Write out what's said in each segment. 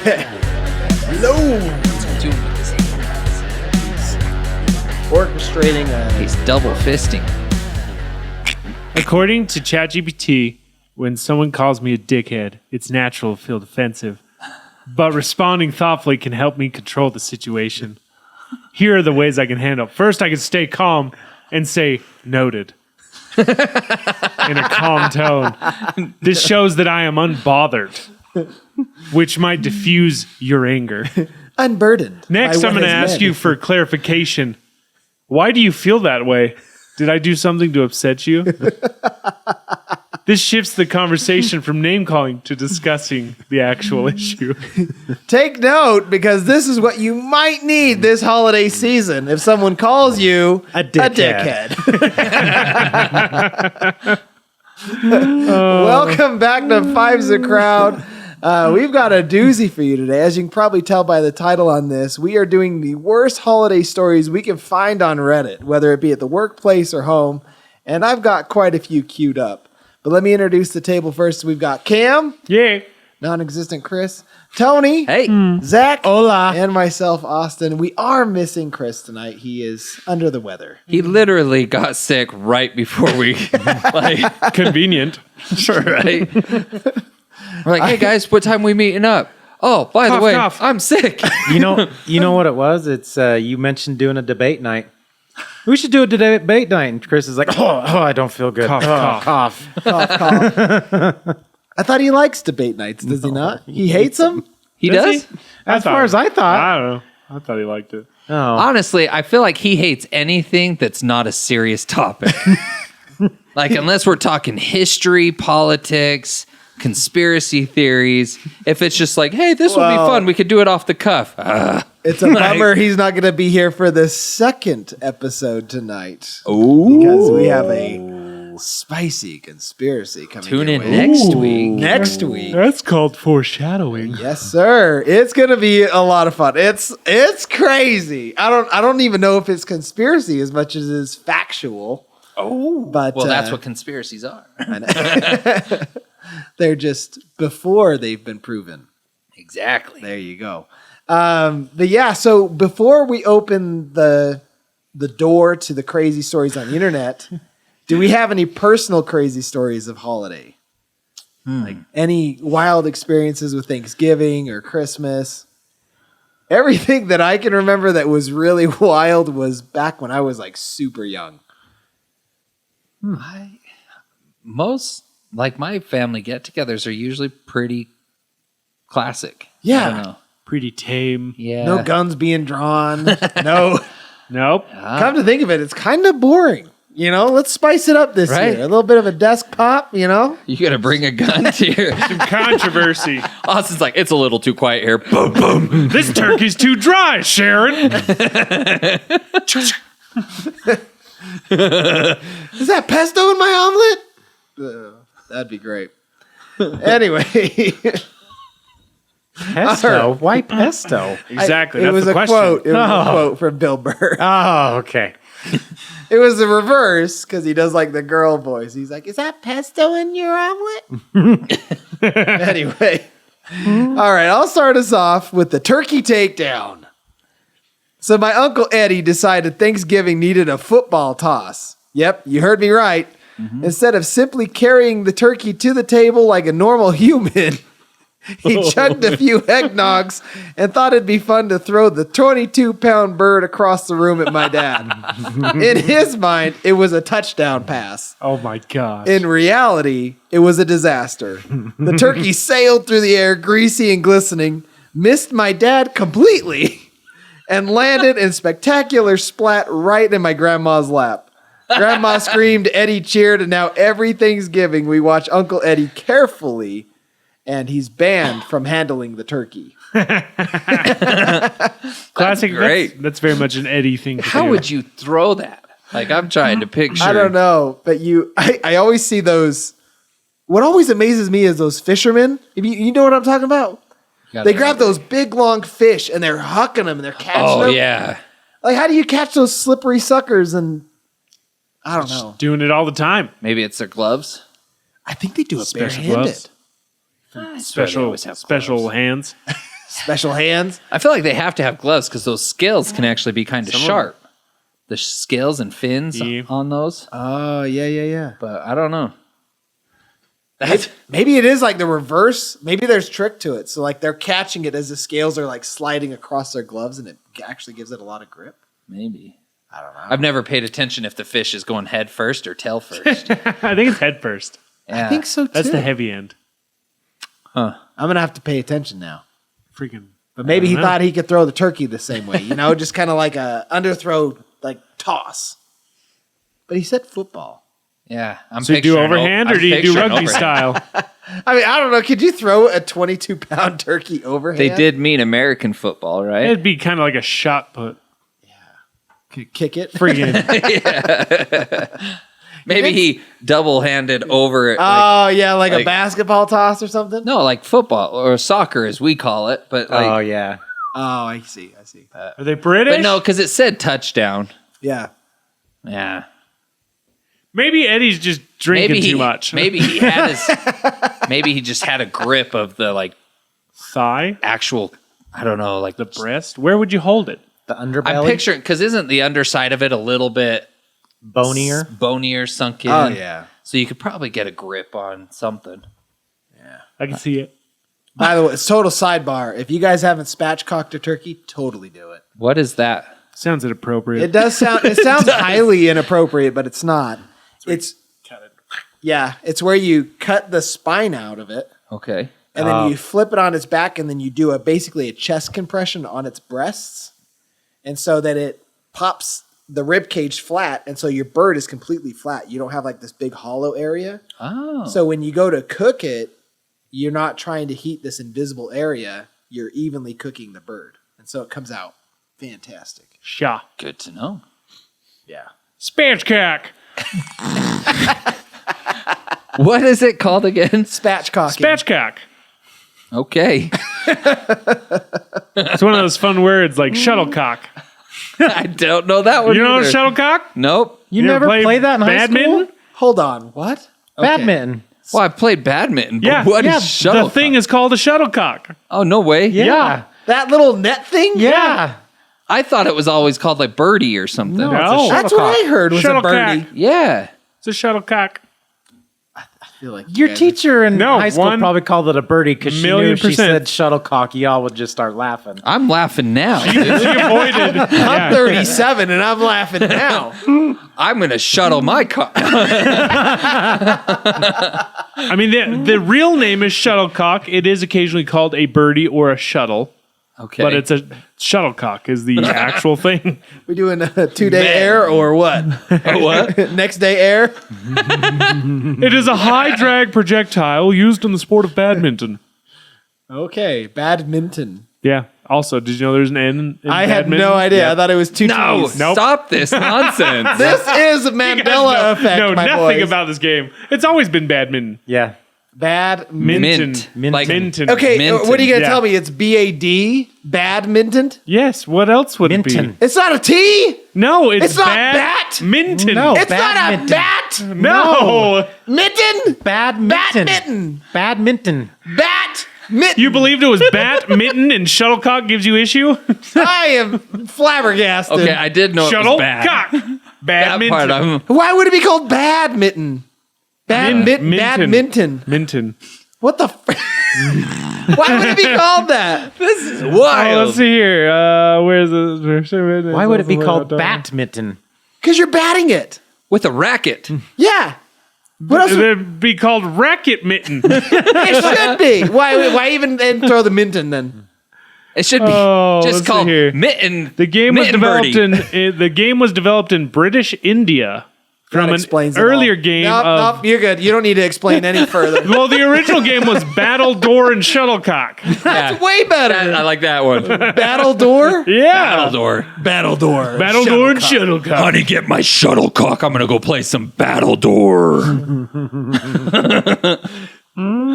Okay. Loads. What's he doing with his hands? Orchestrating a... He's double fisting. According to ChatGPT, when someone calls me a dickhead, it's natural to feel defensive. But responding thoughtfully can help me control the situation. Here are the ways I can handle. First, I can stay calm and say, noted. In a calm tone. This shows that I am unbothered, which might diffuse your anger. Unburdened. Next, I'm going to ask you for clarification. Why do you feel that way? Did I do something to upset you? This shifts the conversation from name-calling to discussing the actual issue. Take note, because this is what you might need this holiday season if someone calls you A dickhead. Welcome back to Five's a Crowd. We've got a doozy for you today. As you can probably tell by the title on this, we are doing the worst holiday stories we can find on Reddit, whether it be at the workplace or home. And I've got quite a few queued up. But let me introduce the table first. We've got Cam. Yay. Non-existent Chris. Tony. Hey. Zach. Hola. And myself, Austin. We are missing Chris tonight. He is under the weather. He literally got sick right before we, Convenient. right? We're like, hey guys, what time we meeting up? Oh, by the way, cough. I'm sick. You know what it was? It's you mentioned doing a debate night. We should do a debate night. And Chris is like, oh, I don't feel good. Cough, cough. Cough, cough. I thought he likes debate nights. Does he not? He hates them? He Does does? he? As far as I thought. I don't know. I thought he liked it. Oh. Honestly, I feel like he hates anything that's not a serious topic. Like, unless we're talking history, politics, conspiracy theories. If it's just like, hey, this will be fun. We could do it off the cuff. It's a bummer he's not going to be here for the second episode tonight. Ooh. Because we have a spicy conspiracy coming Tune your in way. next week. Next week. That's called foreshadowing. Yes, sir. It's going to be a lot of fun. It's crazy. I don't even know if it's conspiracy as much as it's factual. Oh. But Well, that's what conspiracies are. they're just before they've been proven. Exactly. There you go. But yeah, so before we open the door to the crazy stories on the internet, do we have any personal crazy stories of holiday? Like any wild experiences with Thanksgiving or Christmas? Everything that I can remember that was really wild was back when I was like super young. Most, like my family get-togethers are usually pretty classic. Yeah. I don't know. Pretty tame. Yeah. No guns being drawn. No. Nope. Come to think of it, it's kind of boring. You know, let's spice it up this Right. year. A little bit of a desk pop, you know? You got to bring a gun to your... Some controversy. Austin's like, it's a little too quiet here. Boom, boom. This turkey's too dry, Sharon. Is that pesto in my omelet? That'd be great. Anyway, Pesto? Why pesto? Exactly. it That's was the a question. quote. It was a Oh. quote from Bill Burr. Oh, okay. It was the reverse because he does like the girl voice. He's like, "Is that pesto in your omelet?" Anyway, all right. I'll start us off with the turkey takedown. So my Uncle Eddie decided Thanksgiving needed a football toss. Yep, you heard me right. Instead of simply carrying the turkey to the table like a normal human, he chugged a few eggnogs and thought it'd be fun to throw the 22-pound bird across the room at my dad. In his mind, it was a touchdown pass. Oh my gosh. In reality, it was a disaster. The turkey sailed through the air, greasy and glistening, missed my dad completely, and landed in spectacular splat right in my grandma's lap. Grandma screamed, Eddie cheered, and now every Thanksgiving we watch Uncle Eddie carefully, and he's banned from handling the turkey. Classic. great. That's very much an Eddie thing to How do. would you throw that? Like, I'm trying to picture. I don't know, but I always see those. What always amazes me is those fishermen. If you know what I'm talking about? They grab those big, long fish, and they're hucking them, and they're catching them. Oh, yeah. Like, how do you catch those slippery suckers? And I don't know. Doing it all the time. Maybe it's their gloves. I think they do it Special barehanded. gloves. Special hands. Special hands. I feel like they have to have gloves because those scales can actually be kind of sharp. The scales and fins on those. Oh, yeah. But I don't know. Maybe it is like the reverse. Maybe there's trick to it. So like they're catching it as the scales are like sliding across their gloves, and it actually gives it a lot of grip. Maybe. I don't know. I've never paid attention if the fish is going head first or tail first. I think it's head first. Yeah. I think so too. That's the heavy end. Huh. I'm gonna have to pay attention now. Freaking. But maybe he I don't know. thought he could throw the turkey the same way, just kind of like a underthrow, like toss. But he said football. Yeah. So you do overhand or do you do rugby style? I mean, I don't know. Could you throw a 22-pound turkey overhand? They did mean American football, right? It'd be kind of like a shot put. Could kick it. Freaking. Maybe he double-handed over it. Oh, yeah, like a like- basketball toss or something? No, like football or soccer as we call it. But like, Oh yeah. Oh, I see. Are they British? but no, because it said touchdown. Yeah. Yeah. Maybe Eddie's just drinking too much. Maybe he had his. Maybe he just had a grip of the like Thigh? actual. I don't know, like The breast? Where would you hold it? The underbelly. I'm picturing because isn't the underside of it a little bit bonier. sunk in? Oh, yeah. So you could probably get a grip on something. I can see it. By the way, it's total sidebar. If you guys haven't spatchcocked a turkey, totally do it. What is that? Sounds inappropriate. It does sound. It sounds highly inappropriate, but it's not. It's yeah. It's where you cut the spine out of it, Okay. and then you flip it on its back, and then you do basically a chest compression on its breasts, and so that it pops the rib cage flat, and so your bird is completely flat. You don't have like this big hollow area. Oh. So when you go to cook it, you're not trying to heat this invisible area. You're evenly cooking the bird, and so it comes out fantastic. Sha. Good to know. Yeah. Spatchcock. What is it called again? Spatchcocking. Spatchcock. Okay. It's one of those fun words like shuttlecock. I don't know that one. You know either. shuttlecock? Nope. You never played that in high badminton? school? Hold on. What? Badminton. Well, I played badminton, but Yeah. what is yeah, shuttlecock? the thing is called a shuttlecock. Oh, no way. Yeah. That little net thing? Yeah. I thought it was always called like birdie or something. No. It's a That's what I shuttlecock. heard was a Shuttlecock. birdie. Yeah. It's a shuttlecock. I feel like Your guys- teacher in No, high school one probably called it a birdie because she knew if she $1,000,000%. said shuttlecock, y'all would just start laughing. I'm laughing now. She avoided. I'm 37 and I'm laughing now. I'm going to shuttle my car. I mean, the real name is shuttlecock. It is occasionally called a birdie or a shuttle, Okay. but it's a shuttlecock is the actual thing. We doing a 2-day air or what? what? Next day air? It is a high drag projectile used in the sport of badminton. Okay, badminton. Yeah. Also, did you know there's an N in I had badminton? no idea. Yeah. I thought it was two No, T's. Nope. stop this nonsense. This is a You guys Mandela know- effect, know my nothing boys. about this game. It's always been badminton. Yeah. Badminton. Mint. Like, Minton. Okay, Minton. what are you going to Yeah. tell me? It's B-A-D? Badminton? Yes. What else would it be? Minton. It's not a T? No, it's not bat. Minton. No. It's not a Badminton. bat? No. Mitten? Badminton. Badminton. Badminton. Bat. Mitten. You believed it was bat, mitten, and shuttlecock gives you issue? I am flabbergasted. okay, I did know it was bad. Shuttlecock. That part, Badminton. Why would it be called badminton? Badminton. Minton. Badminton. Minton. What the? Why would it be called that? This is Oh, wild. let's see here. Where's the? Why would it be called badminton? Because you're batting it. With a racket. Yeah. What else? It'd be called racket mitten. It should be. Why even then throw the minton then? It should be Oh, let's just see called here. mitten. The game was mitten developed birdie. the game was developed in British India from That an explains it earlier all. game Nope, of. nope, you're good. You don't need to explain any further. Well, the original game was Battle Door and Shuttlecock. That's way better. I like that one. Battle door. Yeah, Battledore. Battle door. Battle Door and Shuttlecock. Honey, get my shuttlecock. I'm gonna go play some Battledore.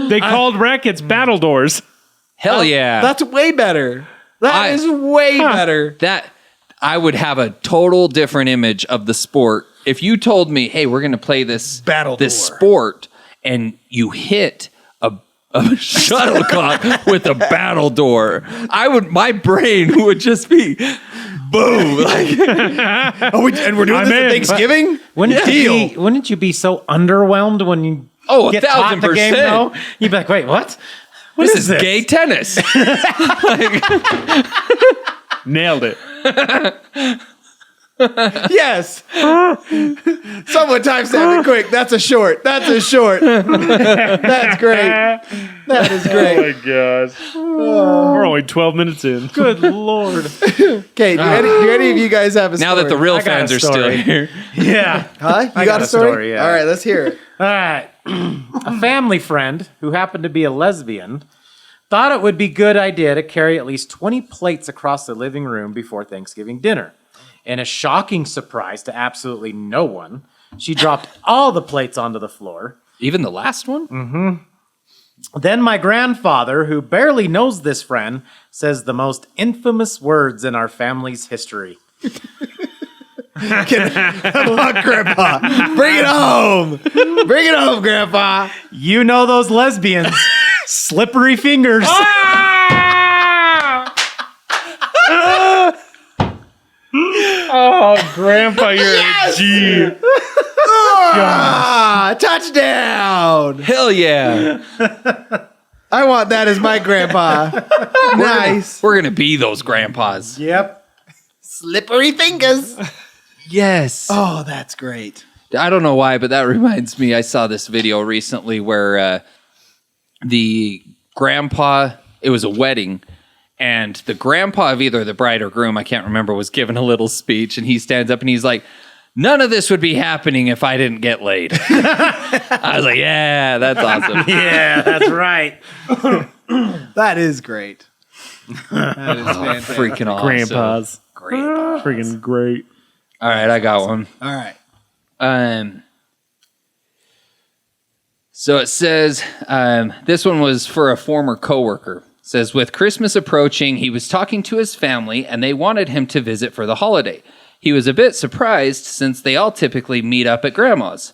They called rackets Battle Doors. Hell yeah. That's way better. That is I- way better. That I would have a total different image of the sport if you told me, "Hey, we're going to play this Battledore. sport," and you hit of a shuttlecock with a battle door, my brain would just be boom. Like, and we're doing this at Thanksgiving? Wouldn't you be so underwhelmed when you get taught the game, 1,000%. though? You'd be like, wait, what? This is gay tennis. Nailed it. Yes. Someone timestamp it quick. That's a short. That's great. That is great. Oh my gosh. We're only 12 minutes in. Good Lord. Okay, do any of you guys have a story? Now that the real I got fans a are still story. here. Yeah. Huh? You I got a story? yeah. All right, let's hear it. All right. A family friend who happened to be a lesbian thought it would be a good idea to carry at least 20 plates across the living room before Thanksgiving dinner. In a shocking surprise to absolutely no one, she dropped all the plates onto the floor. Even the last one? Then my grandfather, who barely knows this friend, says the most infamous words in our family's history. Come on, Grandpa. Bring it home. Bring it home, Grandpa. You know those lesbians. Slippery fingers. Oh, Grandpa, you're a G. Touchdown. Hell yeah. I want that as my grandpa. Nice. We're going to be those grandpas. Yep. Slippery fingers. Yes. Oh, that's great. I don't know why, but that reminds me. I saw this video recently where the grandpa, it was a wedding, and the grandpa of either the bride or groom, I can't remember, was giving a little speech, and he stands up and he's like, "None of this would be happening if I didn't get laid." I was like, yeah, that's awesome. Yeah, that's right. That is great. That is fantastic. Freaking awesome. Grandpas. Grandpas. Freaking great. All right, I got one. All right. So it says, this one was for a former coworker. It says, with Christmas approaching, he was talking to his family and they wanted him to visit for the holiday. He was a bit surprised since they all typically meet up at Grandma's.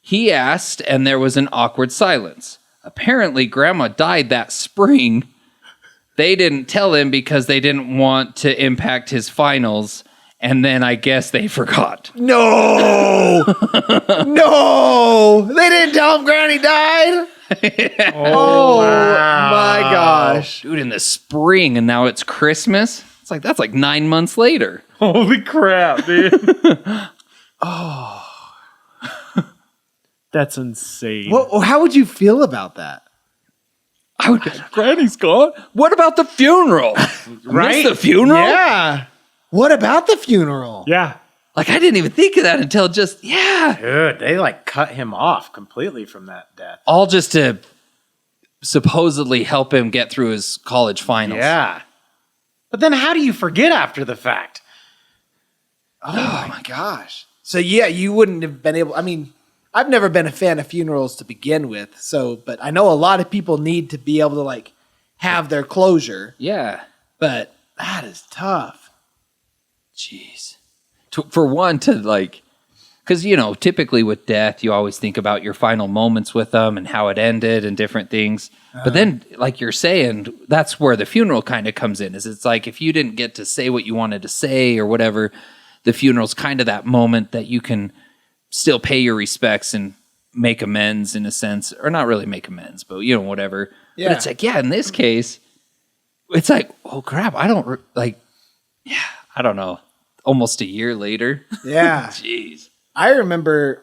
He asked and there was an awkward silence. Apparently, Grandma died that spring. They didn't tell him because they didn't want to impact his finals. And then I guess they forgot. No. No. They didn't tell him Granny died. Oh, my gosh. Dude, in the spring and now it's Christmas. It's like, that's like 9 months later. Holy crap, dude. Oh. That's insane. Well, how would you feel about that? I would. Granny's gone. What about the funeral? Right? Miss the funeral? Yeah. What about the funeral? Yeah. Like, I didn't even think of that until just, yeah. Dude, they like cut him off completely from that death. All just to supposedly help him get through his college finals. Yeah. But then how do you forget after the fact? Oh, my gosh. So, yeah, you wouldn't have been able... I mean, I've never been a fan of funerals to begin with. So, but I know a lot of people need to be able to, like, have their closure. Yeah. But that is tough. Jeez. For one to like, because, you know, typically with death, you always think about your final moments with them and how it ended and different things. But then, like you're saying, that's where the funeral kind of comes in. Is it's like if you didn't get to say what you wanted to say or whatever, the funeral's kind of that moment that you can still pay your respects and make amends in a sense, or not really make amends, but, you know, whatever. Yeah. But it's like, yeah, in this case, it's like, oh crap, I don't know. Almost a year later. Yeah. Jeez. I remember,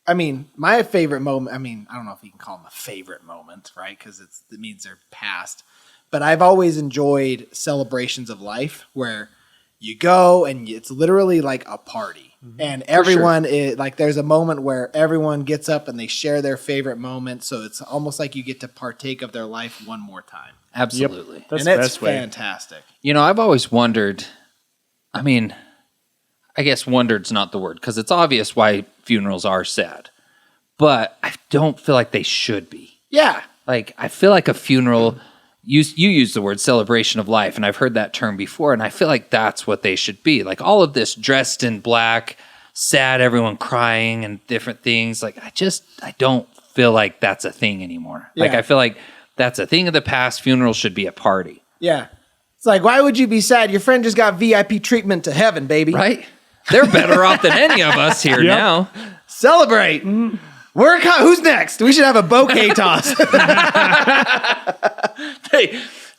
I mean, my favorite moment, I mean, I don't know if you can call them a favorite moment, right? Because it means they're past. But I've always enjoyed celebrations of life where you go and it's literally like a party. Mm-hmm. And everyone, like there's a moment where everyone gets up and they share their favorite moment. So it's almost like you get to partake of their life one more time. Absolutely. That's and the it's best way. fantastic. You know, I've always wondered, I mean, I guess wondered's not the word because it's obvious why funerals are sad, but I don't feel like they should be. Yeah. Like, I feel like a funeral, you use the word celebration of life, and I've heard that term before, and I feel like that's what they should be. Like, all of this dressed in black, sad, everyone crying and different things. Like, I don't feel like that's a thing anymore. Yeah. Like, I feel like That's a thing of the past. Funerals should be a party. Yeah. It's like, why would you be sad? Your friend just got VIP treatment to heaven, baby. Right? They're better off than any of us here now. Celebrate. Who's next? We should have a bouquet toss.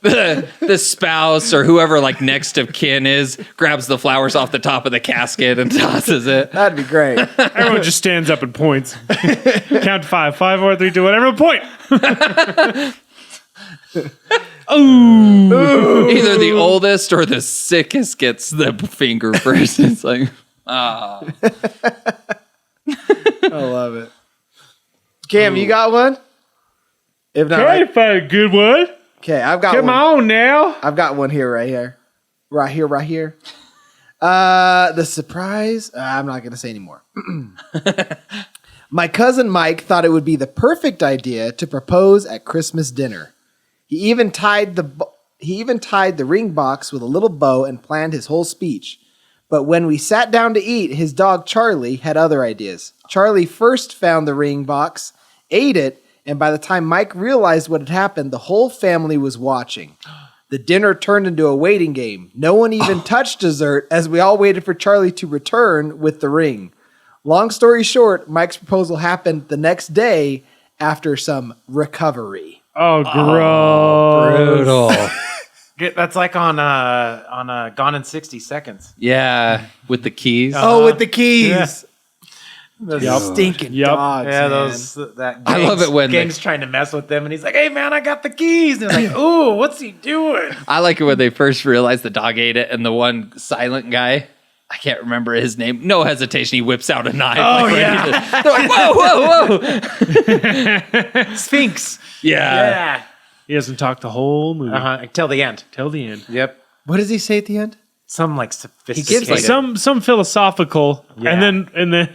The spouse or whoever like next of kin is grabs the flowers off the top of the casket and tosses it. That'd be great. Everyone just stands up and points. Count to 5. 5, 4, 3, 2, 1. Everyone point. Either the oldest or the sickest gets the finger first. It's like, I love it. Cam, you got one? If not, Try to find a good one. okay, I've got Come one. on now. I've got one here, right here. Right here. The surprise. I'm not going to say anymore. My cousin Mike thought it would be the perfect idea to propose at Christmas dinner. He even tied the ring box with a little bow and planned his whole speech. But when we sat down to eat, his dog Charlie had other ideas. Charlie first found the ring box, ate it, and by the time Mike realized what had happened, the whole family was watching. The dinner turned into a waiting game. No one even touched dessert as we all waited for Charlie to return with the ring. Long story short, Mike's proposal happened the next day after some recovery. Oh, gross. brutal. That's like on Gone in 60 Seconds. Yeah, with the keys. Oh, with the keys. Yeah. Those stinking Yep. dogs. Yeah, man. that I love it when gang's trying to mess with them, and he's like, "Hey, man, I got the keys." And they're like, "Ooh, what's he doing?" I like it when they first realize the dog ate it and the one silent guy, I can't remember his name, no hesitation, he whips out a knife. Oh, like, yeah. they're like, whoa. Sphinx. Yeah. He doesn't talk the whole movie. Till the end. Till the end. Yep. What does he say at the end? Some like gives, sophisticated. like, Some philosophical, Yeah. and then Nicolas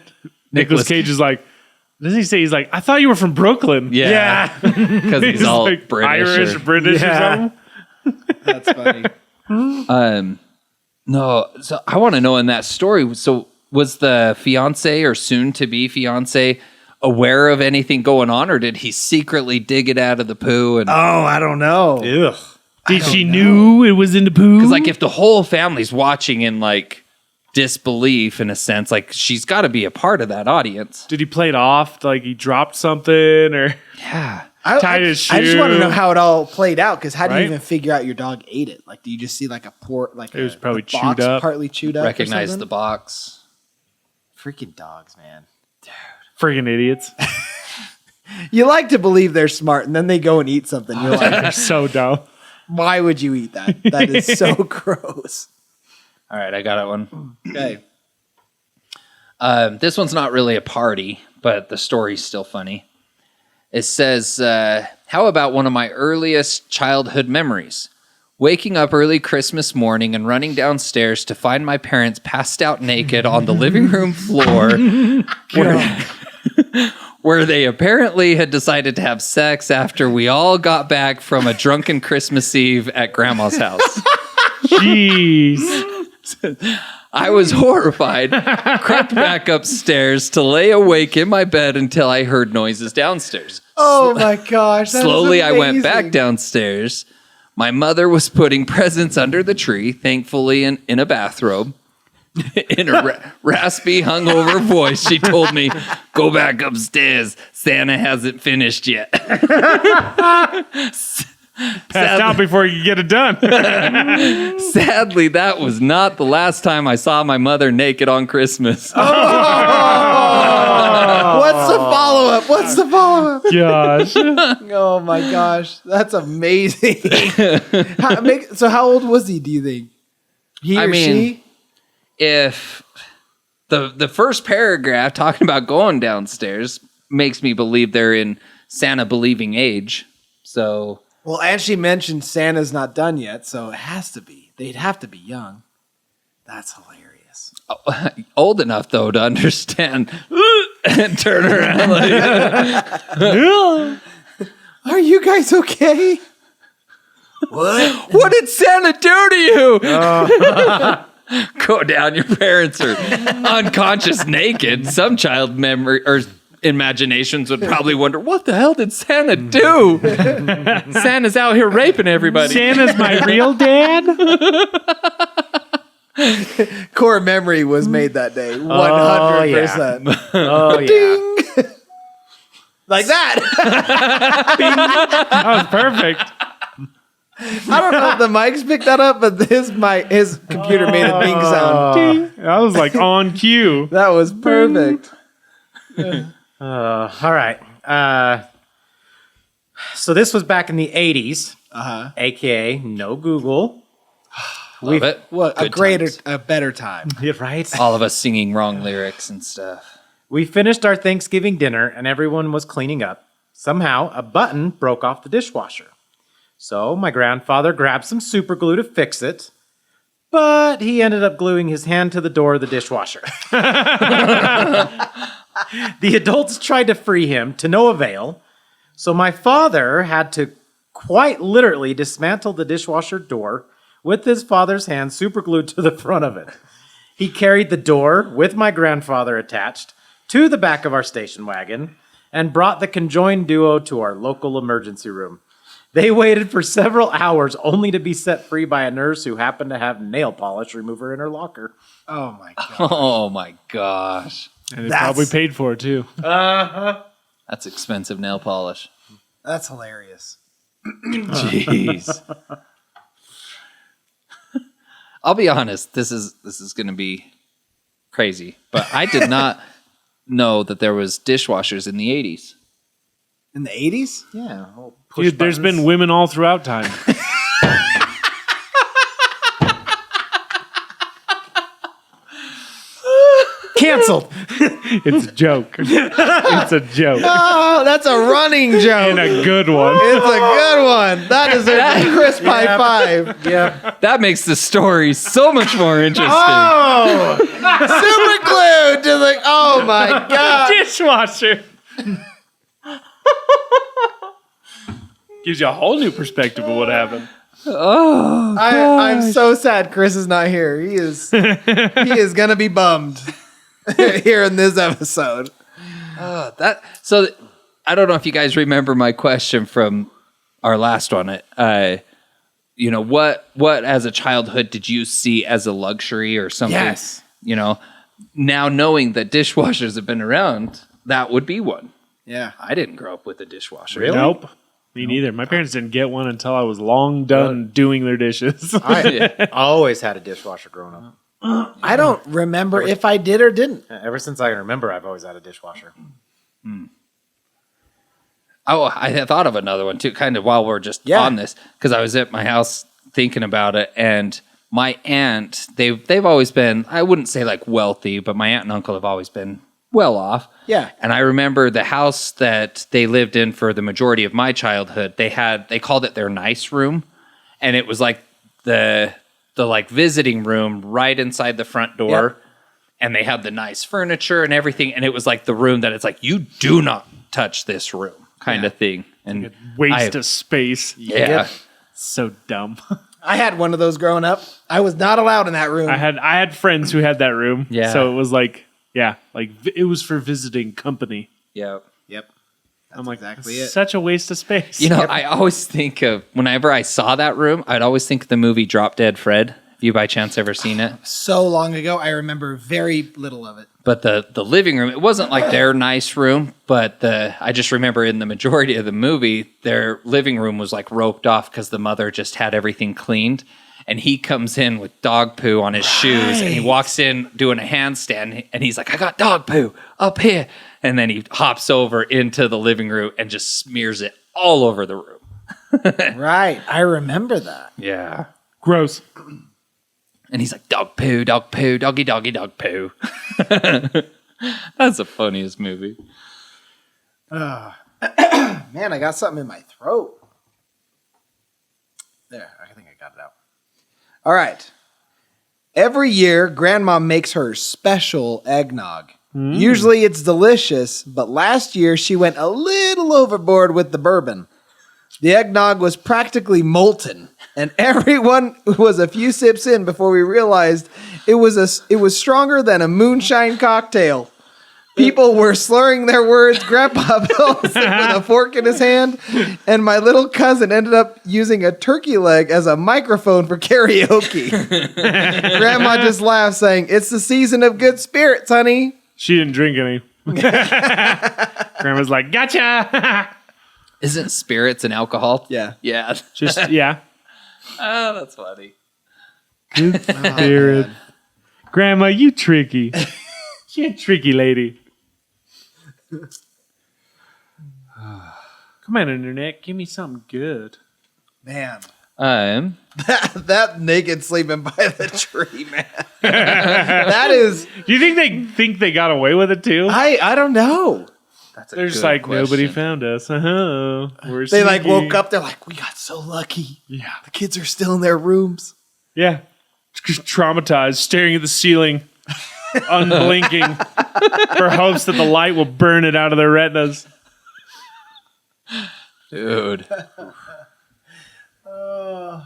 Nicolas Cage is like, doesn't he say he's like, I thought you were from Brooklyn. Yeah. Because he's all like British. Irish, or- British or Yeah. something. That's funny. No, so I want to know in that story, so was the fiance or soon to be fiance aware of anything going on, or did he secretly dig it out of the poo? And Oh, I don't know. Ugh. Did she knew it was in the poo? because like if the whole family's watching in like disbelief in a sense, like she's got to be a part of that audience. Did he play it off like he dropped something or Yeah. tied his I just shoe? want to know how it all played out, because how do you Right? even figure out your dog ate it? Like, do you just see like a It was probably the box chewed up. partly chewed up? Recognize or the something? box. Freaking dogs, man. friggin' idiots? You like to believe they're smart, and then they go and eat something. You're like, They're so dumb. why would you eat that? That is so gross. All right, I got one. Okay. This one's not really a party, but the story's still funny. It says, how about one of my earliest childhood memories? Waking up early Christmas morning and running downstairs to find my parents passed out naked on the living room floor where they apparently had decided to have sex after we all got back from a drunken Christmas Eve at Grandma's house. Jeez. I was horrified, crept back upstairs to lay awake in my bed until I heard noises downstairs. Oh my gosh. that is Slowly, I went back amazing. downstairs. My mother was putting presents under the tree, thankfully in a bathrobe. In a raspy, hungover voice, she told me, "Go back upstairs. Santa hasn't finished yet." Passed out before you get it done. Sadly, that was not the last time I saw my mother naked on Christmas. What's the follow-up? What's the follow-up? Gosh. Oh my gosh. That's amazing. So how old was he, do you think? He I or mean, she? If the first paragraph talking about going downstairs makes me believe they're in Santa believing age. So Well, and she mentioned Santa's not done yet, so it has to be. They'd have to be young. That's hilarious. old enough though to understand and turn around like, Are you guys okay? What? what did Santa do to you? Go down. Your parents are unconscious naked. Some child memory or imaginations would probably wonder, what the hell did Santa do? Santa's out here raping everybody. Santa's my real dad? Core memory was made that day. 100%. Oh, yeah. Like that. That was perfect. I don't know if the mics picked that up, but his computer made a ding sound. Ding. That was like on cue. That was perfect. All right. So this was back in the 80s, a.k.a. no Google. Love it. What Good a better time. Yeah, right? All of us singing wrong lyrics and stuff. We finished our Thanksgiving dinner and everyone was cleaning up. Somehow, a button broke off the dishwasher. So my grandfather grabbed some super glue to fix it, but he ended up gluing his hand to the door of the dishwasher. The adults tried to free him, to no avail. So my father had to quite literally dismantle the dishwasher door with his father's hand super glued to the front of it. He carried the door with my grandfather attached to the back of our station wagon and brought the conjoined duo to our local emergency room. They waited for several hours only to be set free by a nurse who happened to have nail polish remover in her locker. Oh my god. Oh my gosh. And they probably paid for it too. That's expensive nail polish. That's hilarious. Jeez. I'll be honest, this is going to be crazy, but I did not know that there was dishwashers in the 80s. In the 80s? Yeah. Dude, there's been women all throughout time. Canceled. It's a joke. It's a joke. Oh, that's a running joke. And a good one. It's a good one. That deserves a crisp high five. Yeah. That makes the story so much more interesting. Oh, super glued to the. Oh my god. Dishwasher. Gives you a whole new perspective of what happened. Oh, I'm so sad Chris is not here. He is gonna be bummed here in this episode. So I don't know if you guys remember my question from our last one. What as a childhood did you see as a luxury or something? Yes. Now knowing that dishwashers have been around, that would be one. Yeah. I didn't grow up with a dishwasher. Really? Nope. Me neither. My parents didn't get one until I was long done doing their dishes. I always had a dishwasher growing up. I don't remember if I did or didn't. Ever since I can remember, I've always had a dishwasher. Oh, I had thought of another one too, kind of while we're just on this, because I was at my house thinking about it, and my aunt, they've always been, I wouldn't say like wealthy, but my aunt and uncle have always been well off. Yeah. And I remember the house that they lived in for the majority of my childhood, they called it their nice room, and it was like the like visiting room right inside the front door. Yep. And they had the nice furniture and everything, and it was like the room that it's like, you do not touch this room kind of thing. And Waste of space. yeah. So dumb. I had one of those growing up. I was not allowed in that room. I had friends who had that room. Yeah. So it was like, it was for visiting company. Yeah. Yep. That's I'm like, exactly that's it. such a waste of space. I always think of, whenever I saw that room, I'd always think of the movie Drop Dead Fred. Have you by chance ever seen it? So long ago, I remember very little of it. But the living room, it wasn't like their nice room, but I just remember in the majority of the movie, their living room was like roped off because the mother just had everything cleaned. And he comes in with dog poo on his shoes, and he walks in doing a handstand, and he's like, I got dog poo up here. And then he hops over into the living room and just smears it all over the room. Right. I remember that. Yeah. Gross. And he's like, doggy, doggy, dog poo. That's the funniest movie. Man, I got something in my throat. There, I think I got it out. All right. Every year, Grandma makes her special eggnog. Usually it's delicious, but last year she went a little overboard with the bourbon. The eggnog was practically molten, and everyone was a few sips in before we realized it was stronger than a moonshine cocktail. People were slurring their words. Grandpa Bill was sitting with a fork in his hand, and my little cousin ended up using a turkey leg as a microphone for karaoke. Grandma just laughed, saying, "It's the season of good spirits, honey." She didn't drink any. Grandma's like, gotcha. Isn't spirits and alcohol? Yeah. Yeah. Just, yeah. Oh, that's funny. Good spirit. Grandma, you tricky. You a tricky lady. Come on, internet. Give me something good. Man. That naked sleeping by the tree, man. That is. Do you think they got away with it too? I don't know. That's a They're just good like, question. nobody found us. We're They like sneaky. woke up. They're like, we got so lucky. Yeah. The kids are still in their rooms. Yeah. Traumatized, staring at the ceiling, unblinking, for hopes that the light will burn it out of their retinas. Dude.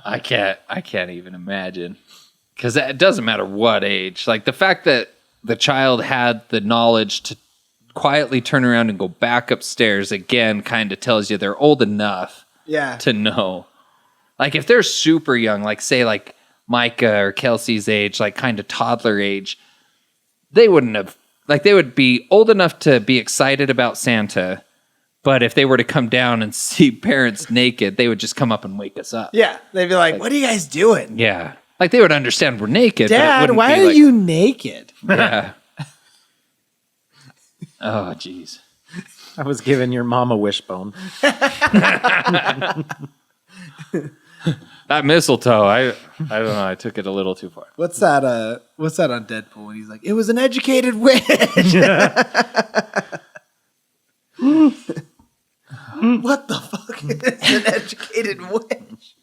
I can't even imagine. Because it doesn't matter what age. Like the fact that the child had the knowledge to quietly turn around and go back upstairs again kind of tells you they're old enough to know. Like if they're super young, like say like Micah or Kelsey's age, like kind of toddler age, they wouldn't have, like they would be old enough to be excited about Santa. But if they were to come down and see parents naked, they would just come up and wake us up. Yeah. They'd be like, what are you guys doing? Yeah. Like they would understand we're naked. Dad, why are you naked? Yeah. Oh, jeez. I was giving your mom a wishbone. That mistletoe, I don't know. I took it a little too far. What's that on Deadpool when he's like, it was an educated witch. What the fuck is an educated witch?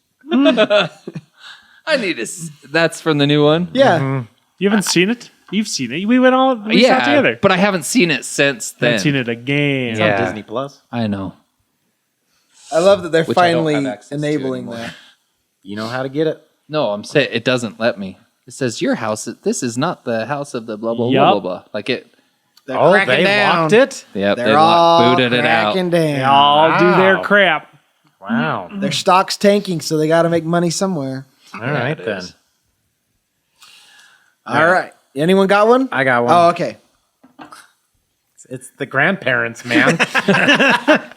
I need to. That's from the new one. Yeah. You haven't seen it? You've seen it. We saw it together. But I haven't seen it since then. Haven't seen it again. It's Yeah. on Disney Plus. I know. I love that they're Which I don't finally have access to enabling anymore. that. You know how to get it. No, I'm saying it doesn't let me. It says your house. This is not the house of the blah blah blah Yup. blah blah. Like it. They're Oh, cracking they down. locked it? Yep. They're all booted it out. cracking They down. all do their Wow. crap. Wow. Their stock's tanking, so they got to make money somewhere. All right, it then. is. All right. Anyone got one? I got one. Oh, okay. It's the grandparents, man.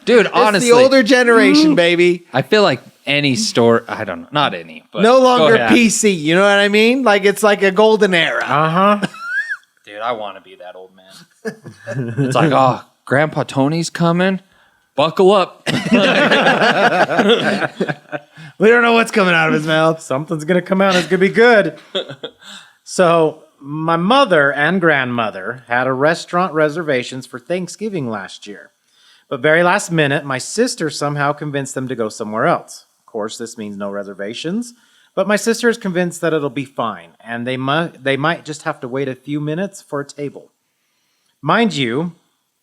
Dude, It's honestly, the older generation, baby. I feel like any store. I don't know. Not any. But No go longer ahead. PC. You know what I mean? Like it's like a golden era. Uh-huh. Dude, I want to be that old man. It's like, oh, Grandpa Tony's coming. Buckle up. We don't know what's coming out of his mouth. Something's going to come out. It's going to be good. So my mother and grandmother had a restaurant reservations for Thanksgiving last year. But very last minute, my sister somehow convinced them to go somewhere else. Of course, this means no reservations. But my sister is convinced that it'll be fine. And they might just have to wait a few minutes for a table. Mind you,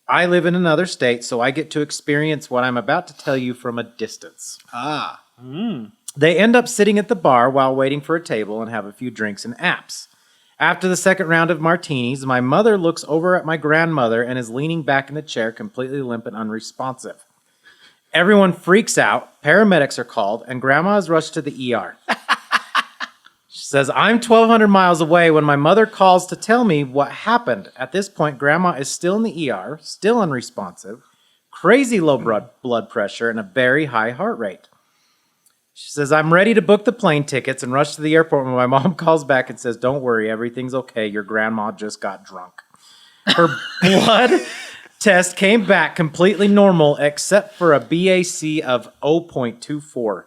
I live in another state, so I get to experience what I'm about to tell you from a distance. Ah. They end up sitting at the bar while waiting for a table and have a few drinks and apps. After the second round of martinis, my mother looks over at my grandmother and is leaning back in the chair, completely limp and unresponsive. Everyone freaks out, paramedics are called, and Grandma is rushed to the ER. She says, I'm 1,200 miles away when my mother calls to tell me what happened. At this point, Grandma is still in the ER, still unresponsive, crazy low blood pressure, and a very high heart rate. She says, I'm ready to book the plane tickets and rush to the airport when my mom calls back and says, don't worry, everything's okay. Your grandma just got drunk. Her blood test came back completely normal except for a BAC of 0.24,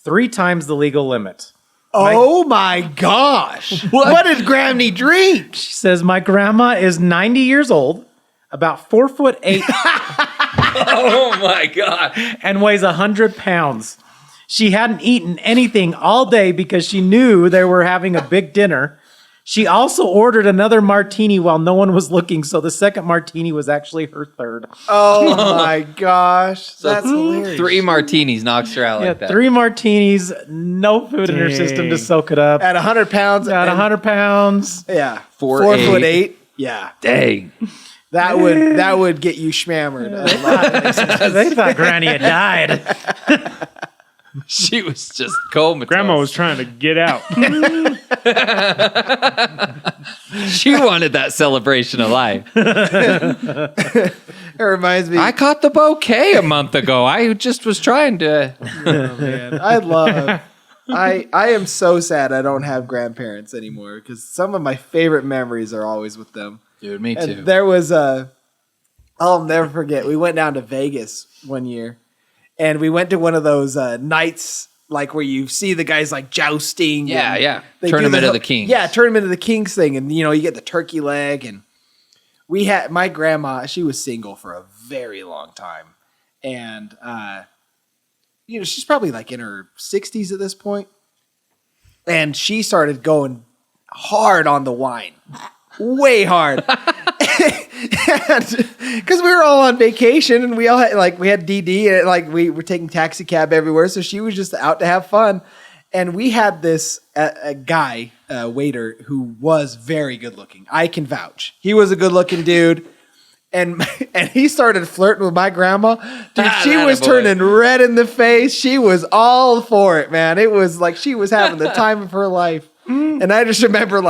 3 times the legal limit. Oh my gosh. What did Grammy drink? She says, my grandma is 90 years old, about 4'8", Oh my God. and weighs 100 pounds. She hadn't eaten anything all day because she knew they were having a big dinner. She also ordered another martini while no one was looking, so the second martini was actually her third. Oh my gosh. That's hilarious. 3 martinis knocks her out Yeah, like that. 3 martinis, no food in her system to Dang. soak it up. At 100 pounds. At and- 100 pounds. Yeah. 4'8". 4'8". Yeah. Dang. That would get you schmammered. They thought Granny had died. She was just comatose. Grandma was trying to get out. She wanted that celebration of life. It reminds me. I caught the bouquet a month ago. I just was trying to. Oh, man. I am so sad I don't have grandparents anymore because some of my favorite memories are always with them. Dude, me And too. there was I'll never forget. We went down to Vegas one year, and we went to one of those nights like where you see the guys like jousting. Yeah, and yeah. they do Tournament of the Kings. Yeah, Tournament of the Kings thing, and you get the turkey leg, and we had my grandma. She was single for a very long time, and she's probably like in her 60s at this point, and she started going hard on the wine. Way hard. Because we were all on vacation and we all had we had DD and we were taking taxi cab everywhere. So she was just out to have fun. And we had this a guy, waiter, who was very good looking. I can vouch. He was a good looking dude. And he started flirting with my grandma. Dude, she was turning red in the face. She was all for it, man. It was like she was having the time of her life. And I just remember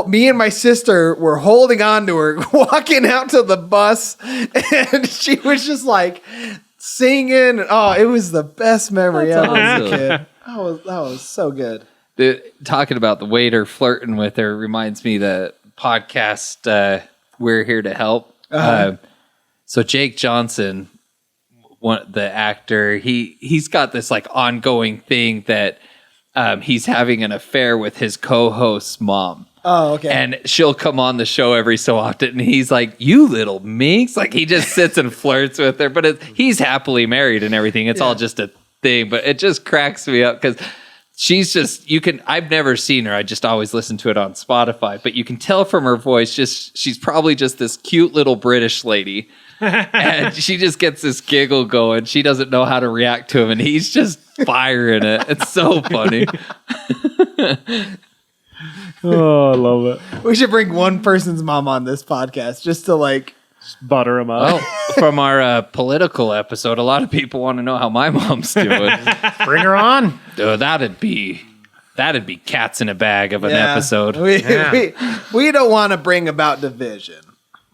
me and my sister were holding on to her, walking out to the bus, and she was just singing. Oh, it was the best memory ever as a kid. That was so good. Talking about the waiter flirting with her reminds me the podcast We're Here to Help. So Jake Johnson, the actor, he's got this ongoing thing that he's having an affair with his co-host's mom. Oh, okay. And she'll come on the show every so often, and he's like, "You little minx!" He just sits and flirts with her, but he's happily married and everything. It's all just a thing, but it just cracks me up because she's just I've never seen her. I just always listen to it on Spotify, but you can tell from her voice, she's probably just this cute little British lady, and she just gets this giggle going. She doesn't know how to react to him, and he's just firing it. It's so funny. Oh, I love it. We should bring one person's mom on this podcast just to Butter him up. Oh, from our political episode, a lot of people want to know how my mom's doing. Bring her on. That'd be cats in a bag of an episode. We don't want to bring about division.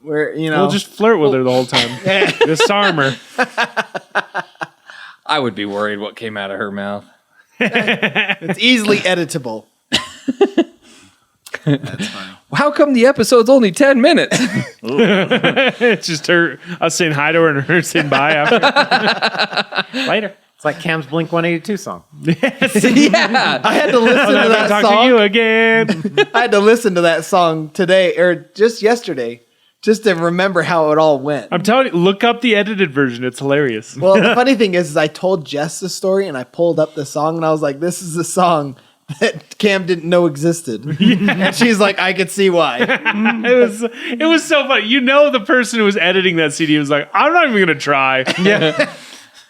We'll just flirt with her the whole time. Disarm her. I would be worried what came out of her mouth. It's easily editable. That's funny. How come the episode's only 10 minutes? It's just us saying hi to her and her saying bye after. Later. It's like Cam's Blink 182 song. Yeah. I had to listen to that Talk song. to you again. I had to listen to that song today or just yesterday just to remember how it all went. I'm telling you, look up the edited version. It's hilarious. Well, the funny thing is I told Jess the story and I pulled up the song and I was like, this is the song that Cam didn't know existed. And she's like, I could see why. It was so funny. The person who was editing that CD was like, I'm not even going to try. Yeah.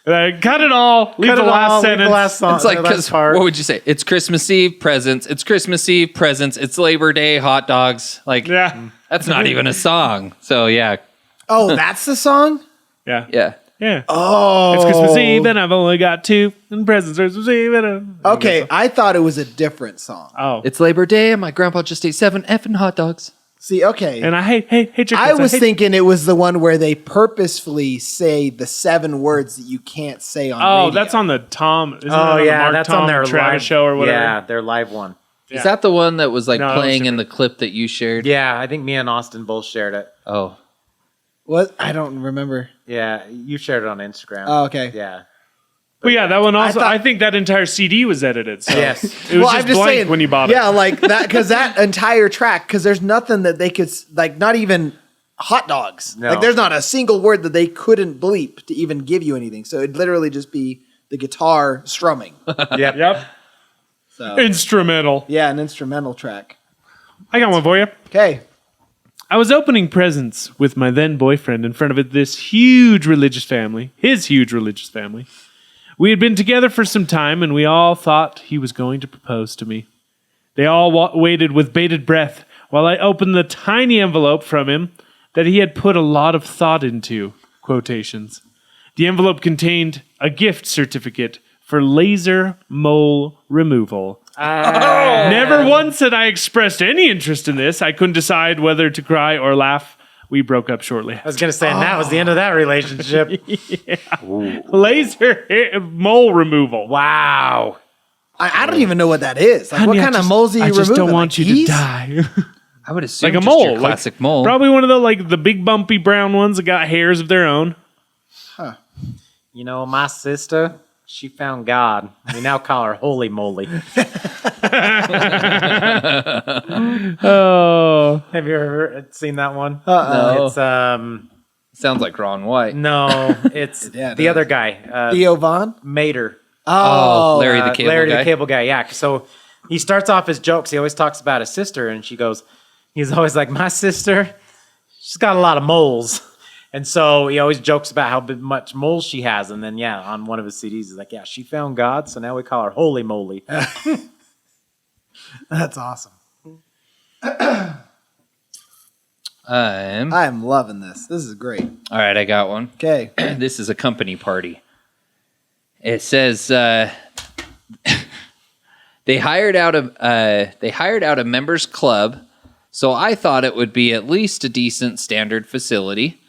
Cut it all. Leave the last sentence. Leave the last song. It's because what would you say? It's Christmas Eve, presents. It's Christmas Eve, presents. It's Labor Day, hot dogs. Yeah. That's not even a song. So, yeah. Oh, that's the song? Yeah. Yeah. Yeah. Oh. It's Christmas Eve and I've only got 2 and presents. Christmas Eve and Okay, I thought it was a different song. Oh. It's Labor Day and my grandpa just ate 7 effing hot dogs. See, okay. And I hate chickens. I was thinking it was the one where they purposefully say the 7 words that you can't say on radio. Oh, that's on the Tom. Isn't that Oh, on the yeah. Mark That's Tom on their Travis live show or whatever. Yeah, their live one. Yeah. Is that the one that was No, that was playing in different. the clip that you shared? Yeah, I think me and Austin both shared it. Oh. What? I don't remember. Yeah, you shared it on Instagram. Oh, okay. Yeah. But yeah, that one also. I thought- think that entire CD was edited. So Yes. it was just blank when you bought it. Yeah, like that, because that entire track, because there's nothing that they could, not even hot dogs. No. Like, there's not a single word that they couldn't bleep to even give you anything. So it'd literally just be the guitar strumming. Yep. Yep. So, Instrumental. yeah, an instrumental track. I got one for you. Okay. I was opening presents with my then boyfriend in front of this huge religious family, his huge religious family. We had been together for some time, and we all thought he was going to propose to me. They all waited with bated breath while I opened the tiny envelope from him, that he had put a lot of thought into, quotations. The envelope contained a gift certificate for laser mole removal. Never once had I expressed any interest in this. I couldn't decide whether to cry or laugh. We broke up shortly. I was going to say, and that was the end of that relationship. Laser mole removal. Wow. I don't even know what that is. Like, what kind of moles are you I just removing? don't want Like you geese? to die. I would assume Like a just mole. your classic mole. Probably one of the big bumpy brown ones that got hairs of their own. You know, my sister, she found God. We now call her Holy Moly. Oh. Have you ever seen that one? No. It's Sounds like Ron White. no, it's Yeah, it the does. other guy, Theo Vaughn? Mater. Oh, Larry the Cable Larry Guy. the Cable Guy. Yeah. So he starts off his jokes. He always talks about his sister, and he's always like, my sister, she's got a lot of moles. And so he always jokes about how much moles she has. And then, yeah, on one of his CDs, he's like, yeah, she found God, so now we call her Holy Moly. That's awesome. All I'm loving this. This is great. right, I got one. Okay. This is a company party. It says they hired out a members club, so I thought it would be at least a decent standard facility.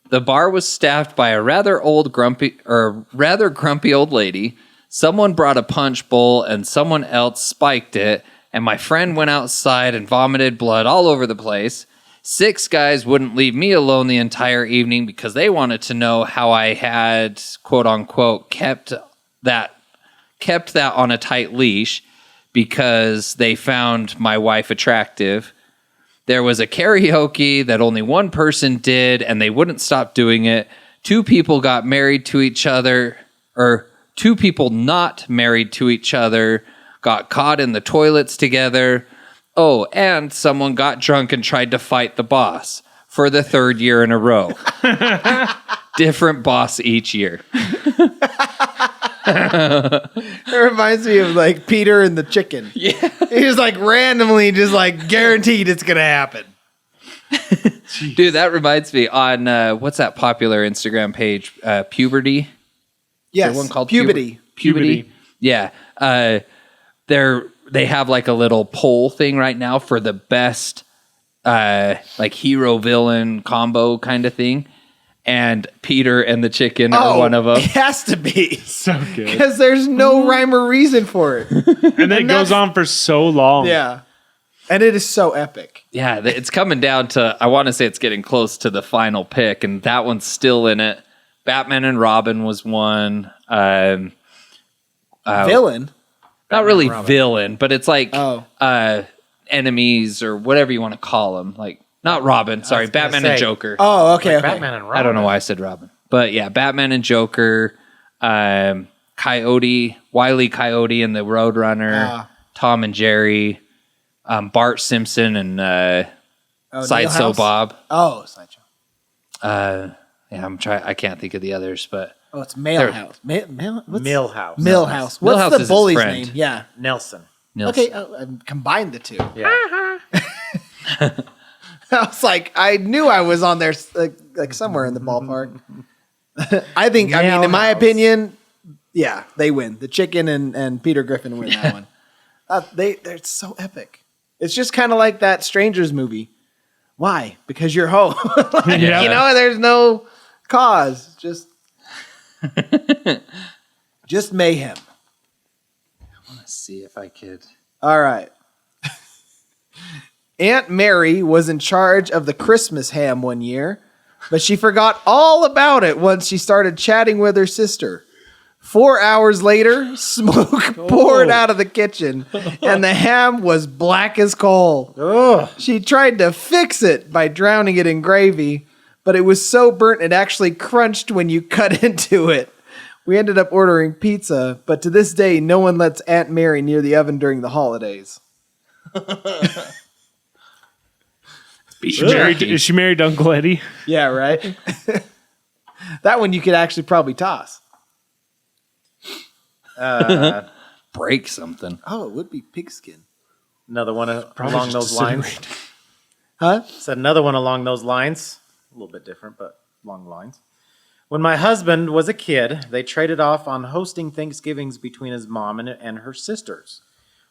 The bar was staffed by a rather grumpy old lady. Someone brought a punch bowl and someone else spiked it, and my friend went outside and vomited blood all over the place. 6 guys wouldn't leave me alone the entire evening because they wanted to know how I had, quote unquote, kept that on a tight leash because they found my wife attractive. There was a karaoke that only one person did, and they wouldn't stop doing it. 2 people got married to each other, or 2 people not married to each other got caught in the toilets together. Oh, and someone got drunk and tried to fight the boss for the 3rd year in a row. Different boss each year. It reminds me of like Peter and the chicken. Yeah. He just like randomly just like guaranteed it's going to happen. Dude, that reminds me on, what's that popular Instagram page? Puberty? Yes. One called Puberty. Puberty. Yeah. They have like a little poll thing right now for the best like hero villain combo kind of thing. And Peter and the chicken are one of them. It has to be. So good. Because there's no rhyme or reason for it. And then it goes on for so long. Yeah. And it is so epic. Yeah, it's coming down to, I want to say it's getting close to the final pick, and that one's still in it. Batman and Robin was one. Villain? Not really villain, but it's like enemies or whatever you want to call them. Like, not Robin, sorry, Batman and Joker. Oh, okay, okay. Batman and Robin. I don't know why I said Robin. But yeah, Batman and Joker, Coyote, Wile E. Coyote and the Roadrunner, Tom and Jerry, Bart Simpson and Sideshow Millhouse? Bob. Oh, Sideshow. Yeah, I can't think of the others, but Oh, it's Mailhouse. What's Millhouse. Millhouse. What's Millhouse the is his bully's friend. name? Yeah. Nelson. Nilsson. Okay, I combined the two. Yeah. I was like, I knew I was on there like somewhere in the ballpark. I mean, in my opinion, yeah, they win. The chicken and Peter Griffin win that one. They're so epic. It's just kind of like that Strangers movie. Why? Because you're home. Yeah. You know, there's no cause. Just mayhem. Let's see if I could. All right. Aunt Mary was in charge of the Christmas ham one year, but she forgot all about it once she started chatting with her sister. 4 hours later, smoke poured out of the kitchen, and the ham was black as coal. Ugh. She tried to fix it by drowning it in gravy, but it was so burnt it actually crunched when you cut into it. We ended up ordering pizza, but to this day, no one lets Aunt Mary near the oven during the holidays. Is she married to Uncle Eddie? Yeah, right? That one you could actually probably toss. Break something. Oh, it would be pigskin. Another one along those lines. Huh? Said another one along those lines. A little bit different, but along the lines. When my husband was a kid, they traded off on hosting Thanksgivings between his mom and her sisters.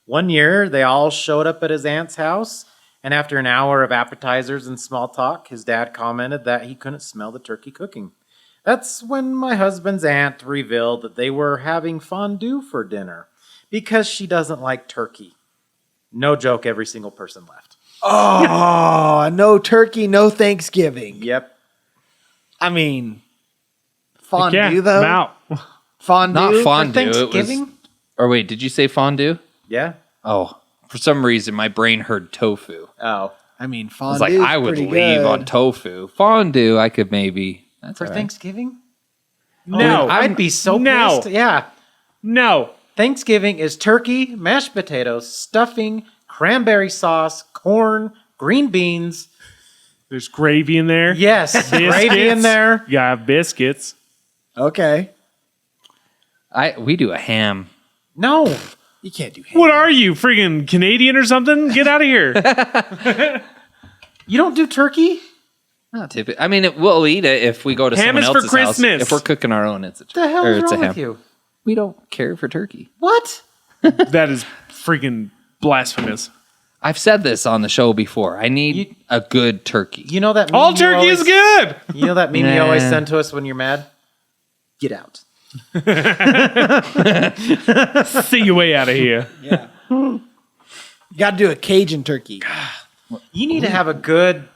One year, they all showed up at his aunt's house, and after an hour of appetizers and small talk, his dad commented that he couldn't smell the turkey cooking. That's when my husband's aunt revealed that they were having fondue for dinner because she doesn't like turkey. No joke, every single person left. Oh, no turkey, no Thanksgiving. Yep. I mean, fondue Yeah, though. I'm out. Fondue. Not for fondue. It was, Thanksgiving? or wait, did you say fondue? Yeah. Oh, for some reason, my brain heard tofu. Oh. I mean, I fondue. was like, I would leave on tofu. Fondue, I could maybe. That's For all right. Thanksgiving? No. I'd be so No. pissed. Yeah. No. Thanksgiving is turkey, mashed potatoes, stuffing, cranberry sauce, corn, green beans. There's gravy in there. Yes, gravy in there. You gotta have biscuits. Okay. We do a ham. No. You can't do ham. What are you, friggin' Canadian or something? Get out of here. You don't do turkey? Not typically. I mean, we'll eat it if we go to Ham someone is for else's house. Christmas. If we're cooking our own, it's a What the hell is it's a wrong ham. with you? We don't care for turkey. What? That is freaking blasphemous. I've said this on the show before. I need a good turkey. You know that meme All you turkey always, is good. You know that meme you Nah. always send to us when you're mad? Get out. See your way out of here. Yeah. You got to do a Cajun turkey. You need to have a good,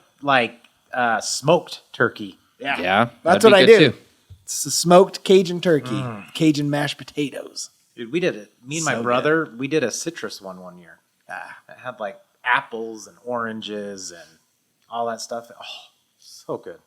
smoked turkey. Yeah, That's that'd what I be good do. too. It's a smoked Cajun turkey, Cajun mashed potatoes. Dude, we did it. Me and my So brother, we did a citrus one year. It had apples and oranges and all that stuff. Oh, so good.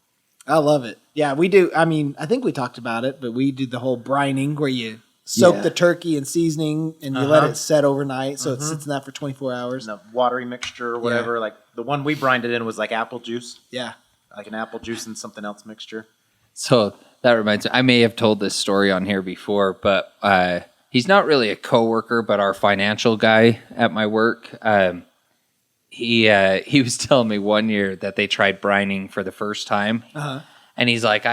I love it. Yeah, we do. I mean, I think we talked about it, but we do the whole brining where you soak the turkey in seasoning and you let it set overnight, so it sits in that for 24 hours. And the watery mixture or whatever. Like the one we brined it in was like apple juice, Yeah. like an apple juice and something else mixture. So that reminds me. I may have told this story on here before, but he's not really a coworker, but our financial guy at my work. He was telling me one year that they tried brining for the first time, and he's like,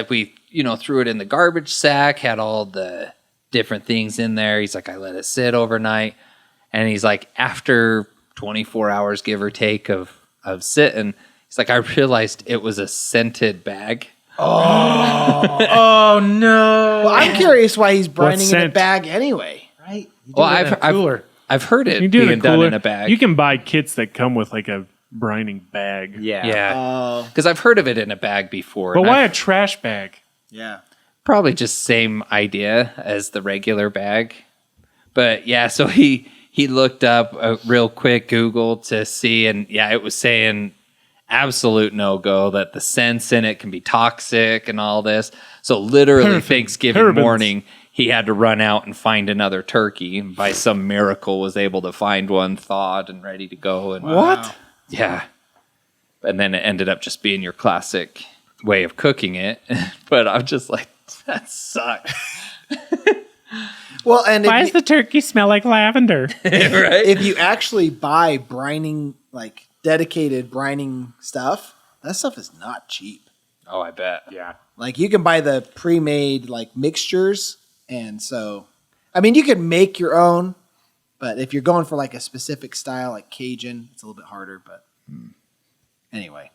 we threw it in the garbage sack, had all the different things in there. He's like, I let it sit overnight, and he's like, after 24 hours, give or take, of sitting, he's like, I realized it was a scented bag. Oh no! Well, I'm curious why he's brining in a scent? bag anyway. Right? You Well, do it in a cooler. I've heard it You do being the done cooler. in a bag. You can buy kits that come with like a brining bag. Yeah. Yeah, because I've heard of it in a bag before. But and why I've- a trash bag? Yeah. Probably just same idea as the regular bag. But yeah, so he looked up a real quick Google to see, and yeah, it was saying absolute no-go, that the scents in it can be toxic and all this. So literally Thanksgiving Parabens. morning, he had to run out and find another turkey, and by some miracle was able to find one thawed and ready to go. And What? yeah. And then it ended up just being your classic way of cooking it. But I'm just like, that sucks. Well, and if, the turkey smell like lavender? if you actually buy brining, like dedicated brining stuff, that stuff is not cheap. Oh, I bet. Yeah. Like you can buy the pre-made like mixtures, and so I mean you can make your own, but if you're going for like a specific style like Cajun, it's a little bit harder. But anyway,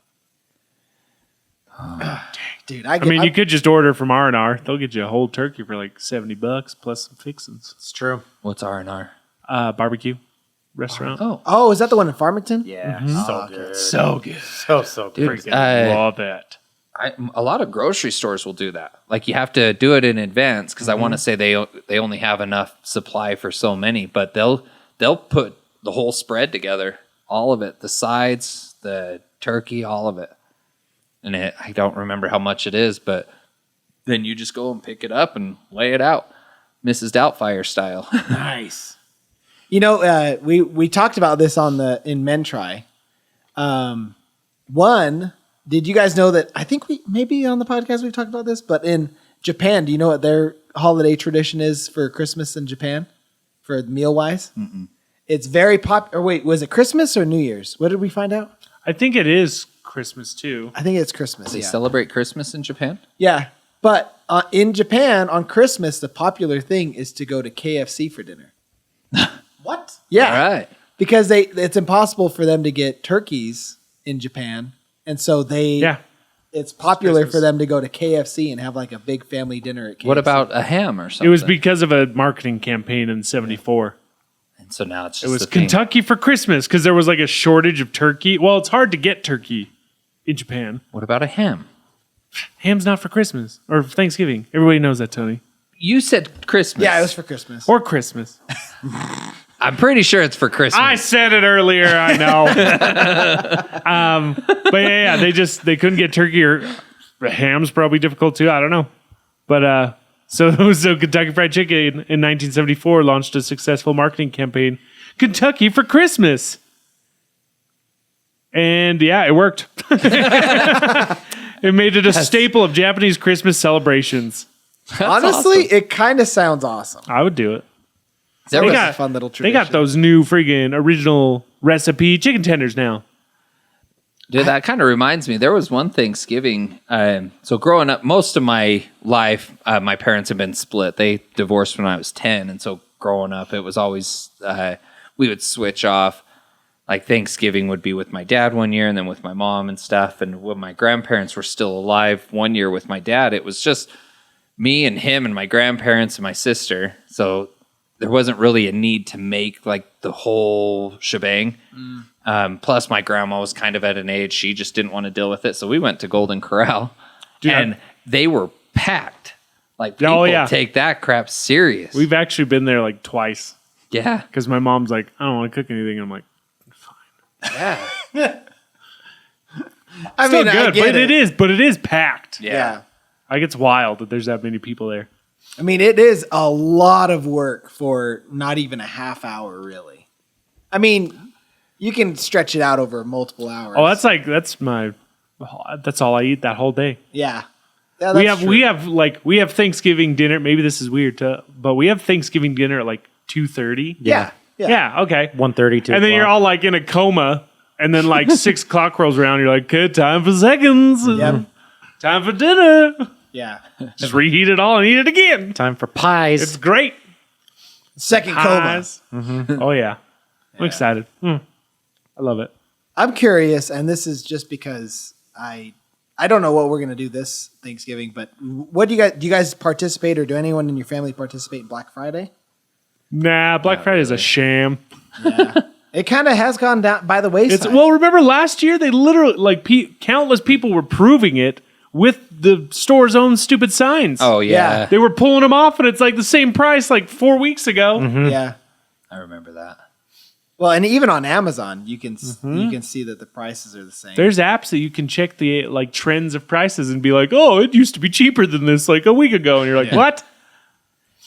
dude, I mean, you could just order from R&R. They'll get you a whole turkey for like $70 plus some fixins. It's true. What's R&R? Barbecue restaurant. Oh, is that the one in Farmington? Yeah. Oh, So good. So good. So good. Freaking love it. a lot of grocery stores will do that. Like you have to do it in advance because I want to say they only have enough supply for so many, but they'll put the whole spread together, all of it, the sides, the turkey, all of it. And I don't remember how much it is, but then you just go and pick it up and lay it out, Mrs. Doubtfire style. Nice. You know, we talked about this in Men Try. One, did you guys know that? I think maybe on the podcast we've talked about this, but in Japan, do you know what their holiday tradition is for Christmas in Japan, for meal wise? It's very popular. Wait, was it Christmas or New Year's? What did we find out? I think it is Christmas too. I think it's Christmas. They Yeah. celebrate Christmas in Japan? Yeah. But in Japan, on Christmas, the popular thing is to go to KFC for dinner. What? Yeah. All right. Because it's impossible for them to get turkeys in Japan. And so it's popular Christmas. for them to go to KFC and have like a big family dinner at KFC. What about a ham or something? It was because of a marketing campaign in '74. And so now it's It just was the thing. Kentucky for Christmas because there was like a shortage of turkey. Well, it's hard to get turkey in Japan. What about a ham? Ham's not for Christmas or Thanksgiving. Everybody knows that, Tony. You said Christmas. Yeah, it was for Christmas. Or Christmas. I'm pretty sure it's for Christmas. I said it earlier. I know. But yeah, they couldn't get turkey or ham's probably difficult too. I don't know. But so Kentucky Fried Chicken in 1974 launched a successful marketing campaign, Kentucky for Christmas. And yeah, it worked. It made it a staple of Japanese Christmas celebrations. Honestly, awesome. it kind of sounds awesome. I would do it. That They was- got- a fun little They tradition. got those new friggin' original recipe chicken tenders now. Dude, that kind of reminds me. There was one Thanksgiving. So growing up, most of my life, my parents have been split. They divorced when I was 10. And so growing up, it was always, we would switch off. Like Thanksgiving would be with my dad one year and then with my mom and stuff. And when my grandparents were still alive one year with my dad, it was just me and him and my grandparents and my sister. So there wasn't really a need to make like the whole shebang. Plus, my grandma was kind of at an age, she just didn't want to deal with it. So we went to Golden Corral and they were packed. Like people take that crap serious. We've actually been there like twice yeah. because my mom's like, I don't want to cook anything. I'm like, Yeah. I still mean, good, I get but it is packed. Yeah. Like it's wild that there's that many people there. I mean, it is a lot of work for not even a half hour, really. I mean, you can stretch it out over multiple hours. Oh, that's all I eat that whole day. Yeah. We have Thanksgiving dinner. Maybe this is weird, but we have Thanksgiving dinner at like 2:30. Yeah. Yeah. Okay. 1:32. And then you're all like in a coma, and then like 6 o'clock rolls around. You're like, okay, time for seconds. Yep. Time for dinner. Yeah. Just reheat it all and eat it again. time for pies. It's great. Second Pies. Oh yeah. I'm excited. I love it. I'm curious, and this is just because I don't know what we're gonna do this Thanksgiving, but what do you guys participate, or do anyone in your family participate in Black Friday? Nah, Black Friday is a sham. It kind of has gone down by the wayside. Remember last year they literally like countless people were proving it with the store's own stupid signs. Oh, yeah. They were pulling them off, and it's like the same price like 4 weeks ago. Yeah. I remember that. Well, and even on Amazon, you can see that the prices are the same. There's apps that you can check the like trends of prices and be like, oh, it used to be cheaper than this like a week ago, and you're like, what?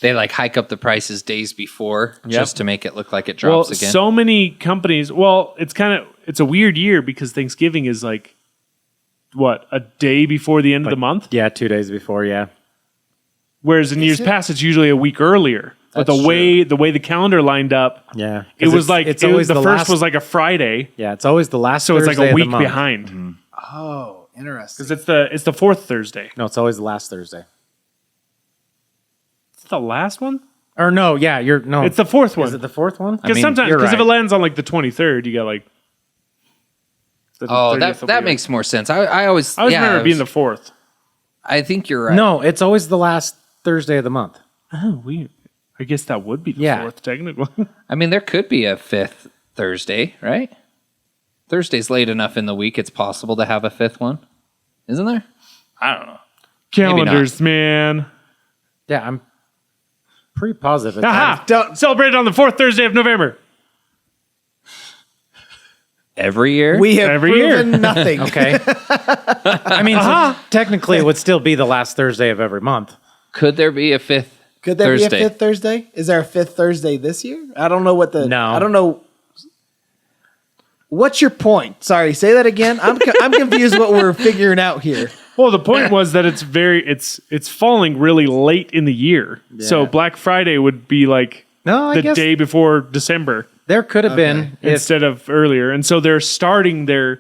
They like hike up the prices days before just to make it look like it drops again. So many companies. Well, it's a weird year because Thanksgiving is like what, a day before the end of the month, Yeah, 2 days before. Yeah. whereas in years past it's usually a week earlier. But That's the way the calendar lined up, Yeah. it was like it's always the first last, was like a Friday, Yeah, it's always the last. so it's like Thursday a of the week month. behind Oh, interesting. because it's the fourth Thursday. No, it's always the last Thursday. It's the last one. Or no, yeah, It's the fourth one. Is it the fourth one? Because sometimes, you're if it right. lands on like the 23rd, you got like. the 30th will that be makes more sense. I always remember it being the fourth. I think you're right. No, it's always the last Thursday of the month. Oh, weird. I guess that would be the Yeah. fourth, technically. I mean, there could be a fifth Thursday, right? Thursday's late enough in the week; it's possible to have a fifth one, isn't there? I don't know. Calendars, man. Yeah, I'm pretty positive. It's Aha! Don't- Celebrate it on the fourth Thursday of November. Every year, We have Every proven year. nothing. okay. I mean, so technically, it would still be the last Thursday of every month. could there be a fifth? Could there Thursday? be a fifth Thursday? Is there a fifth Thursday this year? I don't know what the. No. I don't know. What's your point? Sorry, say that again. I'm confused what we're figuring out here. Well, the point was that it's falling really late in the year. So Black Friday would be like No, I the guess day before December there could have been if instead of earlier. And so they're starting their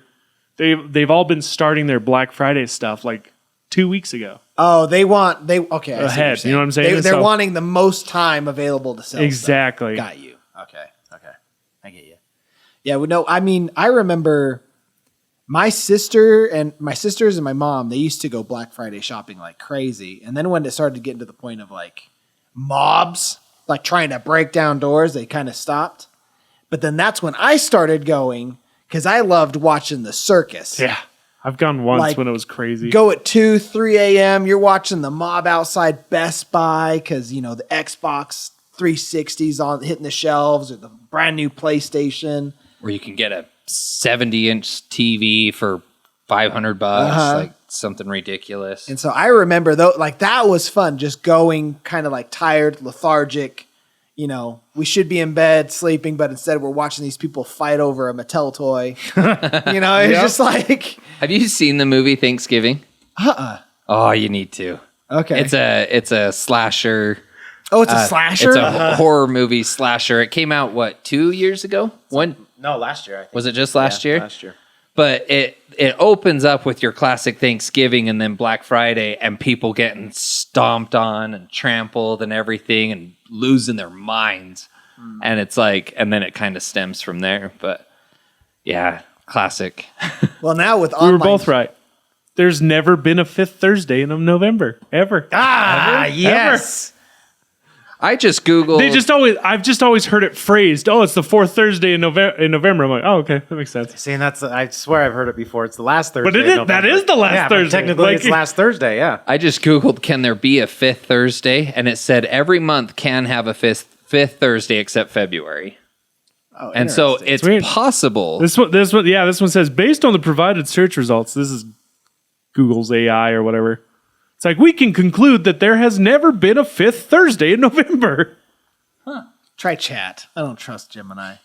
they've all been starting their Black Friday stuff like 2 weeks ago. Oh, okay. I see what you're Ahead, saying. you know what I'm saying? They're So- wanting the most time available to sell. Exactly. Stuff. Got you. Okay. I get you. Yeah. Well, no. I mean, I remember my sisters and my mom. They used to go Black Friday shopping like crazy, and then when it started getting to the point of like mobs, like trying to break down doors, they kind of stopped. But then that's when I started going because I loved watching the circus. Yeah. I've gone once Like, when it was crazy. Go at 2, 3 a.m. You're watching the mob outside Best Buy because, you know, the Xbox 360's on hitting the shelves or the brand new PlayStation. Where you can get a 70-inch TV for $500, like something ridiculous. And so I remember, though, like that was fun, just going kind of like tired, lethargic. You know, we should be in bed sleeping, but instead we're watching these people fight over a Mattel toy. You know, it's just like... Have you seen the movie Thanksgiving? Oh, you need to. Okay. It's a slasher. Oh, it's a slasher? It's a horror movie slasher. It came out, 2 years ago? No, last year, I think. Was it just last year? Last year. But it opens up with your classic Thanksgiving and then Black Friday and people getting stomped on and trampled and everything and losing their minds. And it's like, and then it kind of stems from there. But yeah, classic. Well, now with we online... were both right. There's never been a fifth Thursday in November, ever. Yes. I just Googled. I've just always heard it phrased. Oh, it's the fourth Thursday in November. I'm like, oh, okay, that makes sense. See, and I swear I've heard it before. It's the last Thursday. But that is the last yeah, Thursday. But technically, Like- it's last Thursday. Yeah. I just Googled, can there be a fifth Thursday? And it said every month can have a fifth Thursday except February. Oh, And so interesting. it's Weird. possible. This one says based on the provided search results. This is Google's AI or whatever. It's like we can conclude that there has never been a fifth Thursday in November. Try chat. I don't trust Gemini.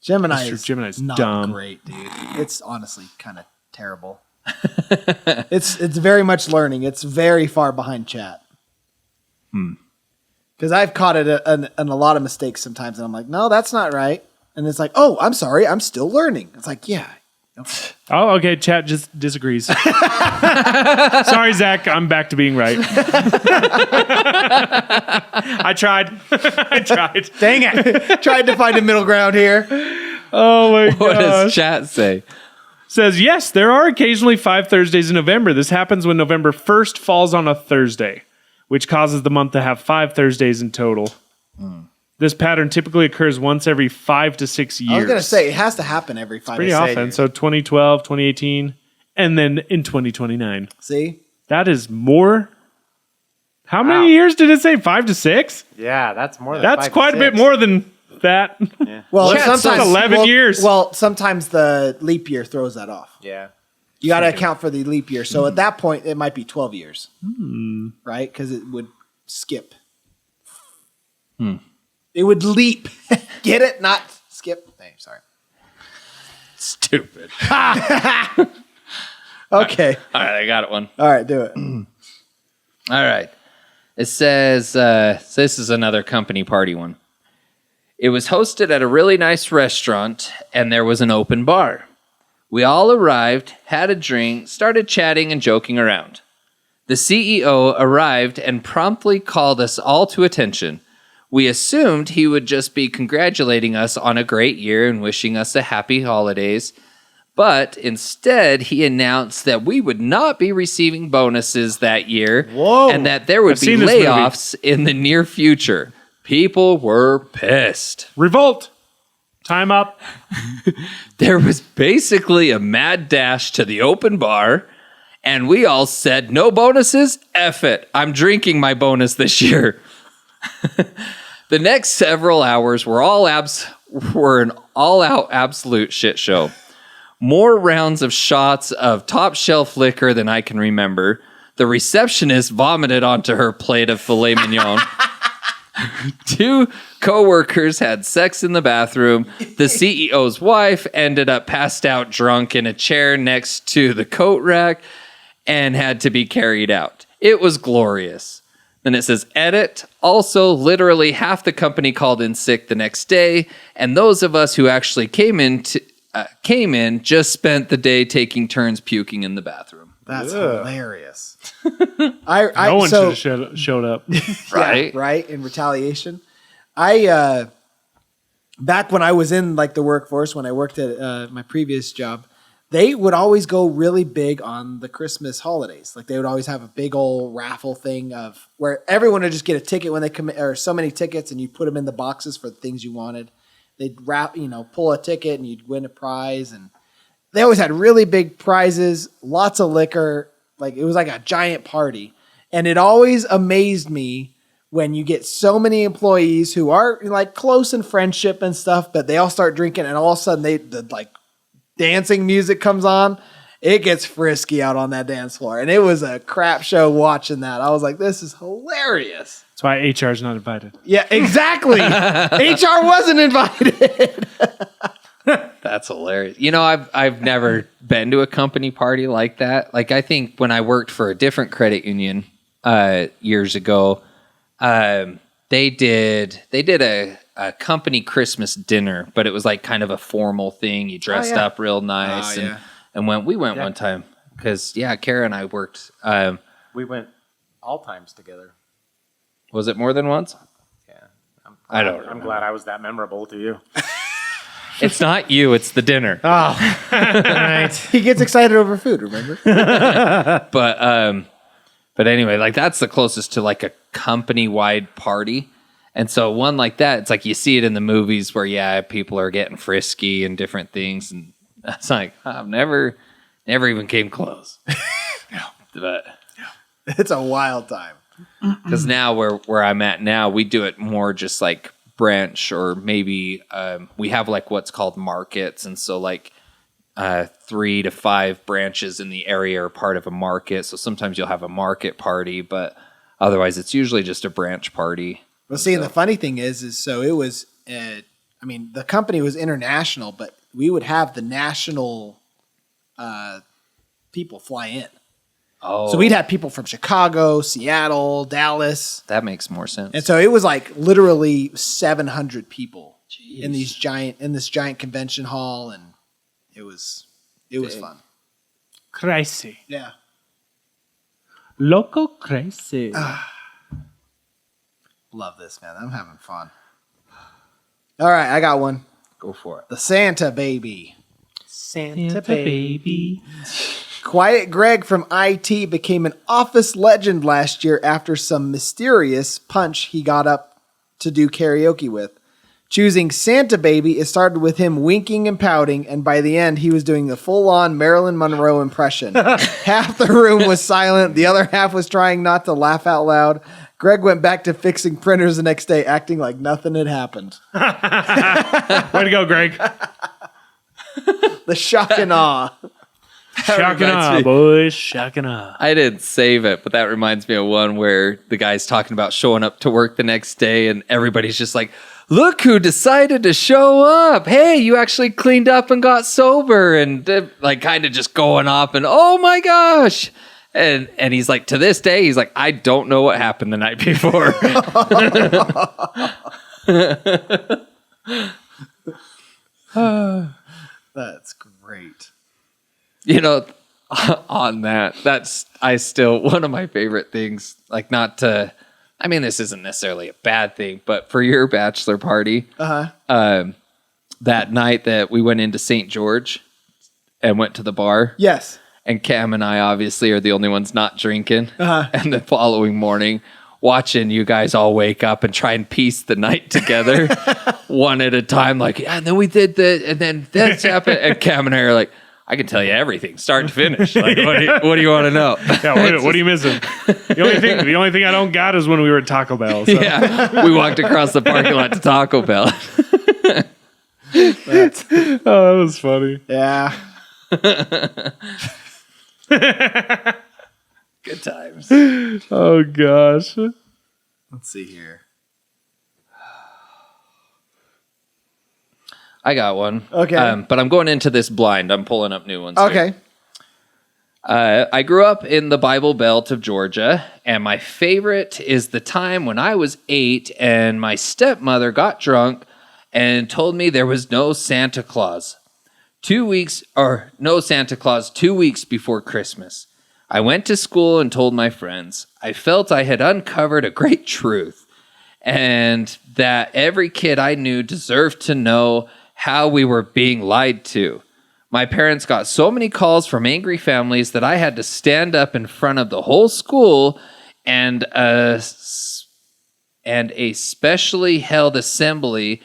Gemini That's true. is Gemini's not dumb. great, dude. It's honestly kind of terrible. It's very much learning. It's very far behind chat. Because I've caught it in a lot of mistakes sometimes, and I'm like, no, that's not right. And it's like, oh, I'm sorry, I'm still learning. It's like, yeah. Okay. Oh, okay. Chat just disagrees. Sorry, Zach. I'm back to being right. I tried. Dang it. Tried to find a middle ground here. Oh my What does gosh. chat say? Says, yes, there are occasionally 5 Thursdays in November. This happens when November 1st falls on a Thursday, which causes the month to have 5 Thursdays in total. This pattern typically occurs once every 5 to 6 years. I was going to say, it has to happen every 5 pretty to 6 often. years. So 2012, 2018, and then in 2029. See? That is more. How Wow. many years did it say? 5 to 6? Yeah, that's more than That's 5 to quite a bit 6. more than that. Well, Chat says sometimes 11 years. Well, sometimes the leap year throws that off. Yeah. You got to account for the leap year. So at that point, it might be 12 years. Right? Because it would skip. It would leap. Get it? Not skip. Hey, sorry. Stupid. Okay. All right, I got it one. All right, do it. All right. It says, so this is another company party one. It was hosted at a really nice restaurant, and there was an open bar. We all arrived, had a drink, started chatting and joking around. The CEO arrived and promptly called us all to attention. We assumed he would just be congratulating us on a great year and wishing us a happy holidays. But instead, he announced that we would not be receiving bonuses that year. Whoa. And that there would I've be seen this movie. layoffs in the near future. People were pissed. Revolt. Time up. There was basically a mad dash to the open bar, and we all said, no bonuses? F it. I'm drinking my bonus this year. The next several hours were an all-out absolute shit show. More rounds of shots of top shelf liquor than I can remember. The receptionist vomited onto her plate of filet mignon. 2 coworkers had sex in the bathroom. The CEO's wife ended up passed out drunk in a chair next to the coat rack and had to be carried out. It was glorious. Then it says, edit. Also, literally half the company called in sick the next day, and those of us who actually came in came in, just spent the day taking turns puking in the bathroom. That's Ugh. hilarious. No one should have showed up. Right? Yeah, right. In retaliation. I back when I was in like the workforce, when I worked at my previous job, they would always go really big on the Christmas holidays. Like they would always have a big old raffle thing of where everyone would just get a ticket when they come, or so many tickets, and you put them in the boxes for the things you wanted. They'd pull a ticket and you'd win a prize, and they always had really big prizes, lots of liquor. Like it was like a giant party, and it always amazed me when you get so many employees who are like close in friendship and stuff, but they all start drinking, and all of a sudden the like dancing music comes on. It gets frisky out on that dance floor, and it was a crap show watching that. I was like, this is hilarious. That's why HR is not invited. Yeah, exactly. HR wasn't invited. That's hilarious. You know, I've never been to a company party like that. Like I think when I worked for a different credit union years ago, they did a company Christmas dinner, but it was like kind of a formal thing. You dressed up real nice and we went one time because Kara and I worked. We went all times together. Was it more than once? Yeah. I don't I'm glad I was that memorable to you. It's not you, it's the dinner. Oh, right. He gets excited over food, remember? But anyway, like that's the closest to like a company-wide party. And so one like that, it's like you see it in the movies where people are getting frisky and different things, and it's like I've never even came close. But It's a wild time. because now where I'm at now, we do it more just like branch, or maybe we have like what's called markets, and so like 3 to 5 branches in the area are part of a market. So sometimes you'll have a market party, but otherwise it's usually just a branch party. Well, see, and the funny thing is so it was, the company was international, but we would have the national people fly in. Oh, So we'd have people from Chicago, Seattle, Dallas. that makes more sense. And so it was like literally 700 people in this giant convention hall, and it was fun. Crazy. Yeah. Loco crazy. Love this, man. I'm having fun. All right, I got one. Go for it. The Santa Baby. Santa baby. Quiet Greg from IT became an office legend last year after some mysterious punch he got up to do karaoke with. Choosing Santa Baby, it started with him winking and pouting, and by the end, he was doing the full-on Marilyn Monroe impression. Half the room was silent, the other half was trying not to laugh out loud. Greg went back to fixing printers the next day, acting like nothing had happened. Way to go, Greg. The shock and awe. Shock and reminds awe, me- boys. Shock and awe. I didn't save it, but that reminds me of one where the guy's talking about showing up to work the next day, and everybody's just like, look who decided to show up. Hey, you actually cleaned up and got sober, and like kind of just going off and oh my gosh. And he's like, to this day, he's like, I don't know what happened the night before. That's great. You know, on that's one of my favorite things, like not to, I mean, this isn't necessarily a bad thing, but for your bachelor party, that night that we went into St. George and went to the bar, Yes. and Cam and I obviously are the only ones not drinking, and the following morning, watching you guys all wake up and try and piece the night together one at a time, like, and then we did that, and then this happened, and Cam and I are like, I can tell you everything, start to finish. Like, what do you want to know? Yeah, what are you missing? The only thing I don't got is when we were at Taco Bell. So. Yeah, we walked across the parking lot to Taco Bell. Oh, that was funny. Yeah. Good times. Oh gosh. Let's see here. I got one. Okay. But I'm going into this blind. I'm pulling up new ones. Okay. I grew up in the Bible Belt of Georgia, and my favorite is the time when I was 8 and my stepmother got drunk and told me there was no Santa Claus. Santa Claus 2 weeks before Christmas. I went to school and told my friends. I felt I had uncovered a great truth and that every kid I knew deserved to know how we were being lied to. My parents got so many calls from angry families that I had to stand up in front of the whole school and a specially held assembly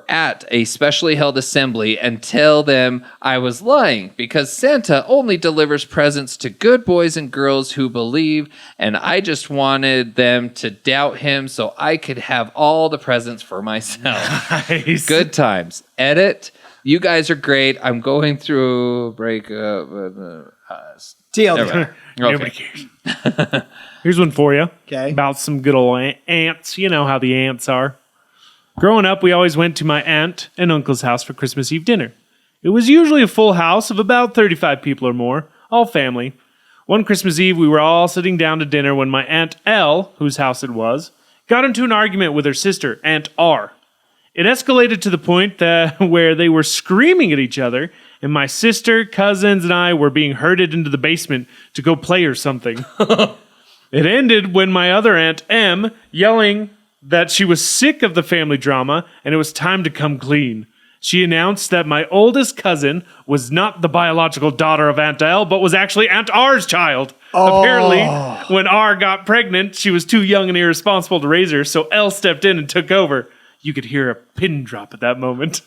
at a specially held assembly and tell them I was lying because Santa only delivers presents to good boys and girls who believe, and I just wanted them to doubt him so I could have all the presents for myself. Nice. Good times. Edit. You guys are great. I'm going through a breakup. TLDR. Nobody cares. Here's one for you. Okay. About some good old ants. You know how the ants are. Growing up, we always went to my aunt and uncle's house for Christmas Eve dinner. It was usually a full house of about 35 people or more, all family. One Christmas Eve, we were all sitting down to dinner when my Aunt L, whose house it was, got into an argument with her sister, Aunt R. It escalated to the point where they were screaming at each other, and my sister, cousins, and I were being herded into the basement to go play or something. It ended when my other Aunt M yelling that she was sick of the family drama and it was time to come clean. She announced that my oldest cousin was not the biological daughter of Aunt L, but was actually Aunt R's child. Apparently, when R got pregnant, she was too young and irresponsible to raise her, so L stepped in and took over. You could hear a pin drop at that moment.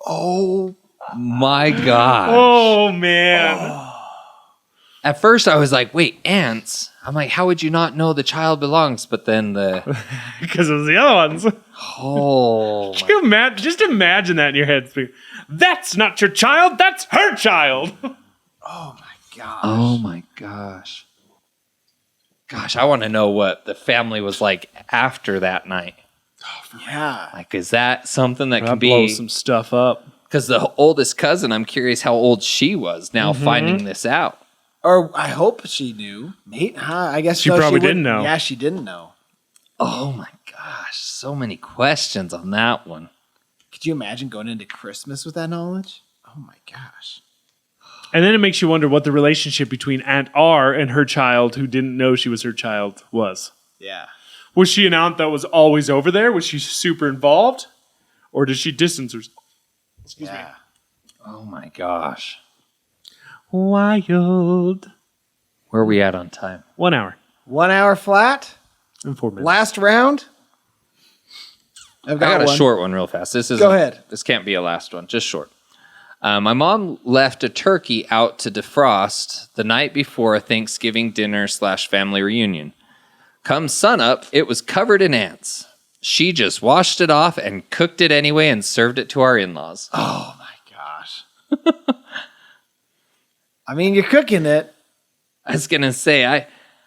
Oh, My God. Oh, man. At first, I was like, wait, ants? I'm like, how would you not know the child belongs? But then Because it was the other ones. oh, Can you just imagine that in your head. That's not your child. That's her child. oh my gosh. oh my gosh. Gosh, I want to know what the family was like after that night. Yeah. Like, is that something that can That blows be... some stuff up. Because the oldest cousin, I'm curious how old she was now finding this out. Or I hope she knew. I guess She so, probably wouldn't- didn't know. Yeah, she didn't know. Oh my gosh, so many questions on that one. Could you imagine going into Christmas with that knowledge? Oh my gosh. And then it makes you wonder what the relationship between Aunt R and her child, who didn't know she was her child, was. Yeah. Was she an aunt that was always over there? Was she super involved? Or did she distance herself? Excuse me. Oh my gosh. Wild. Where are we at on time? 1 hour 1 hour flat. and 4 minutes. Last round. I've I got a one. short one real fast. This is Go ahead. This can't be a last one, just short. My mom left a turkey out to defrost the night before a Thanksgiving dinner / family reunion. Come sunup, it was covered in ants. She just washed it off and cooked it anyway and served it to our in-laws. Oh my gosh. I mean, you're cooking it. I was gonna say,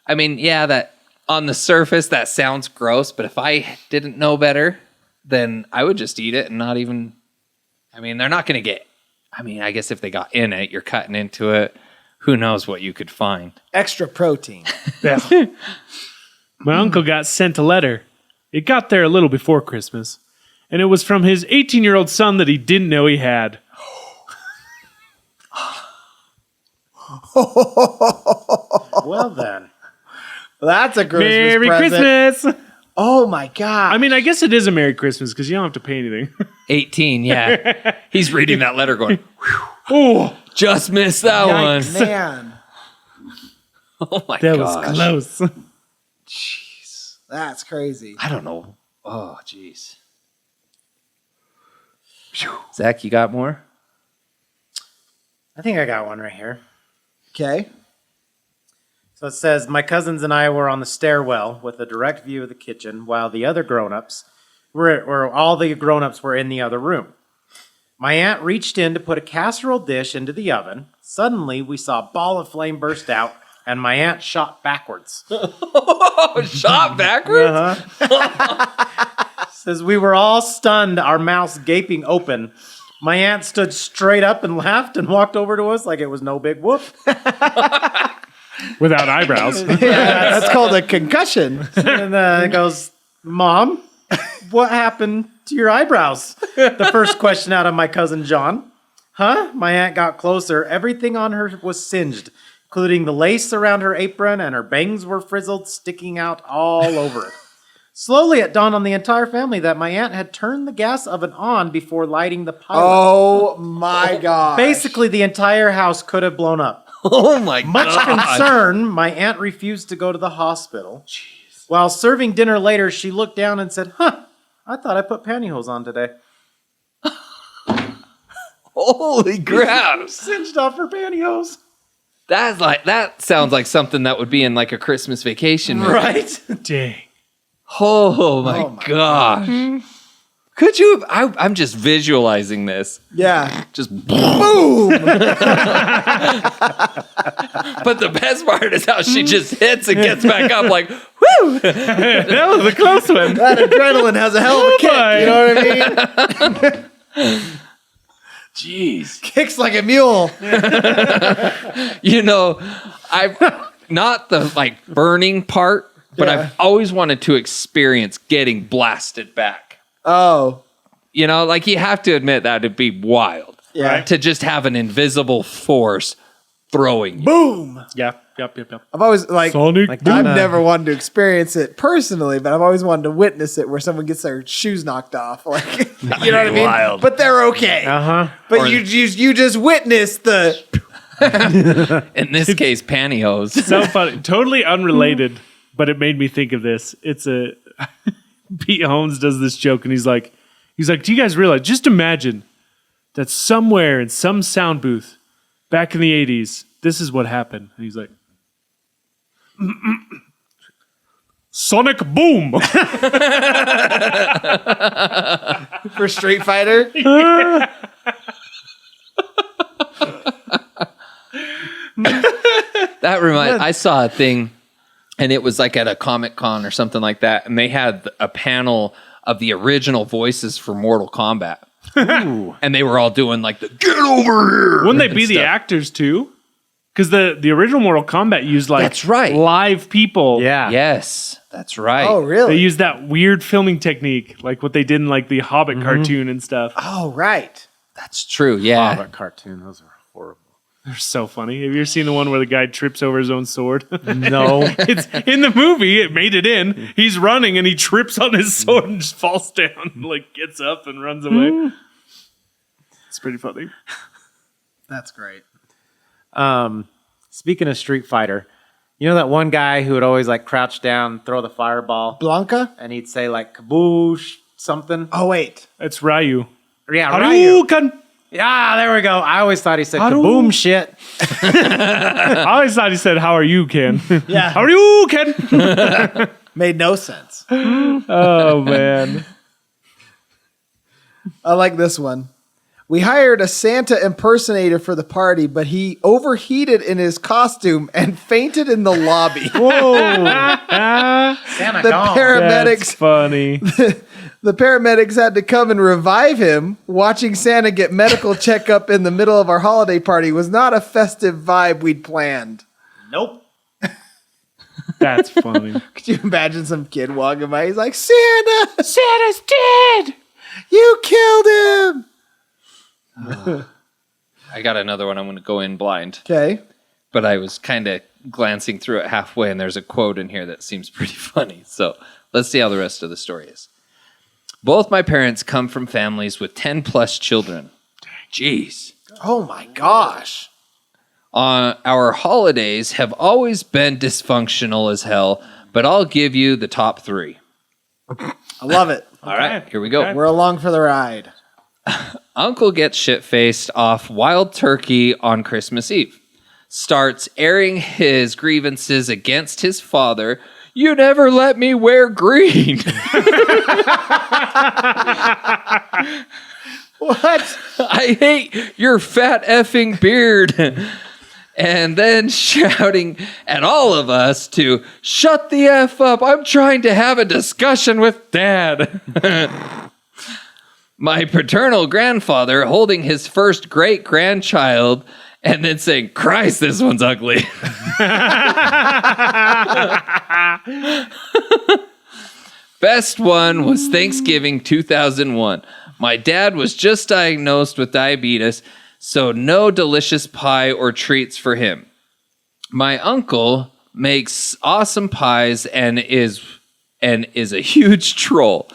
I mean, yeah, that on the surface that sounds gross, but if I didn't know better, then I would just eat it and not even. I mean, they're not gonna get. I mean, I guess if they got in it, you're cutting into it. Who knows what you could find? Extra protein. Yeah. My uncle got sent a letter. It got there a little before Christmas. And it was from his 18-year-old son that he didn't know he had. Well then. That's a Christmas Merry present. Christmas! Oh my god. I mean, I guess it is a Merry Christmas because you don't have to pay anything. 18, yeah. He's reading that letter going, Oh, just missed that one. man. Oh my that gosh. was close. Jeez. That's crazy. I don't know. Oh, jeez. Zach, you got more? I think I got one right here. Okay. So it says, my cousins and I were on the stairwell with a direct view of the kitchen while the other grown-ups all the grown-ups were in the other room. My aunt reached in to put a casserole dish into the oven. Suddenly, we saw a ball of flame burst out, and my aunt shot backwards. Oh, shot backwards? Says we were all stunned, our mouths gaping open. My aunt stood straight up and laughed and walked over to us like it was no big whoop. Without eyebrows. Yeah, that's called a concussion. And it goes, Mom, what happened to your eyebrows? The first question out of my cousin John. Huh? My aunt got closer. Everything on her was singed, including the lace around her apron, and her bangs were frizzled, sticking out all over. Slowly, it dawned on the entire family that my aunt had turned the gas oven on before lighting the pilot. Oh my god! Basically, the entire house could have blown up. Oh my Much god. concern, my aunt refused to go to the hospital. Jeez. While serving dinner later, she looked down and said, "Huh, I thought I put pantyhose on today." Holy crap. Singed off her pantyhose. That sounds like something that would be in like a Christmas vacation movie. Right? Dang. Oh my gosh. Could you I'm just visualizing this. Yeah. Just Boom! But the best part is how she just hits and gets back up like, whoo! That was a close one. That adrenaline has a hell of a kick. my. You know what I mean? Jeez. Kicks like a mule. You know, I've not the like burning part, but Yeah. I've always wanted to experience getting blasted back. Oh. You know, like you have to admit that it'd be wild. Yeah. To just have an invisible force throwing you. Boom! Yep. I've always Sonic I've boom. never wanted to experience it personally, but I've always wanted to witness it where someone gets their shoes knocked off. Like you know what I mean? Wild. But they're okay. Uh-huh. But Or- you just witnessed the In this case, pantyhose. So funny. Totally unrelated, but it made me think of this. It's a Pete Holmes does this joke and he's like, do you guys realize, just imagine that somewhere in some sound booth back in the 80s, this is what happened. And he's like, Sonic boom. for Street Fighter. That reminds. I saw a thing, and it was like at a Comic-Con or something like that, and they had a panel of the original voices for Mortal Kombat. And they were all doing like the "Get over here!" Wouldn't they and be the stuff. actors too? Because the original Mortal Kombat used like That's right. live people. Yeah. Yes, that's right. Oh, They really? used that weird filming technique, like what they did in like the Hobbit cartoon and stuff. Oh, right. That's true. Yeah. Hobbit cartoon. Those are horrible. They're so funny. Have you ever seen the one where the guy trips over his own sword? No. It's in the movie. It made it in. He's running and he trips on his sword and just falls down, and, like gets up and runs away. It's pretty funny. That's great. Speaking of Street Fighter, you know that one guy who would always like crouch down, throw the fireball, Blanca? and he'd say like kaboosh something? Oh, wait. That's Ryu. Yeah, Ryu. Hadouken! Yeah, there we go. I always thought he said Hadou- kaboom shit. I always thought he said, "How are you, Ken?" Yeah. How are you, Ken? Made no sense. Oh man. I like this one. We hired a Santa impersonator for the party, but he overheated in his costume and fainted in the lobby. Santa The gone. That's paramedics funny. The paramedics had to come and revive him. Watching Santa get medical checkup in the middle of our holiday party was not a festive vibe we'd planned. Nope. That's funny. Could you imagine some kid walking by? He's like, Santa! Santa's dead. You killed him! I got another one. I'm going to go in blind, Okay. but I was kind of glancing through it halfway, and there's a quote in here that seems pretty funny. So let's see how the rest of the story is. Both my parents come from families with 10 plus children. Jeez. Oh my gosh. Our holidays have always been dysfunctional as hell, but I'll give you the top 3. I love it. All right, here we go. We're along for the ride. Uncle gets shit-faced off wild turkey on Christmas Eve. Starts airing his grievances against his father. You never let me wear green. What? I hate your fat effing beard. And then shouting at all of us to shut the F up. I'm trying to have a discussion with Dad. My paternal grandfather holding his first great-grandchild and then saying, Christ, this one's ugly. Best one was Thanksgiving 2001. My dad was just diagnosed with diabetes, so no delicious pie or treats for him. My uncle makes awesome pies and is a huge troll.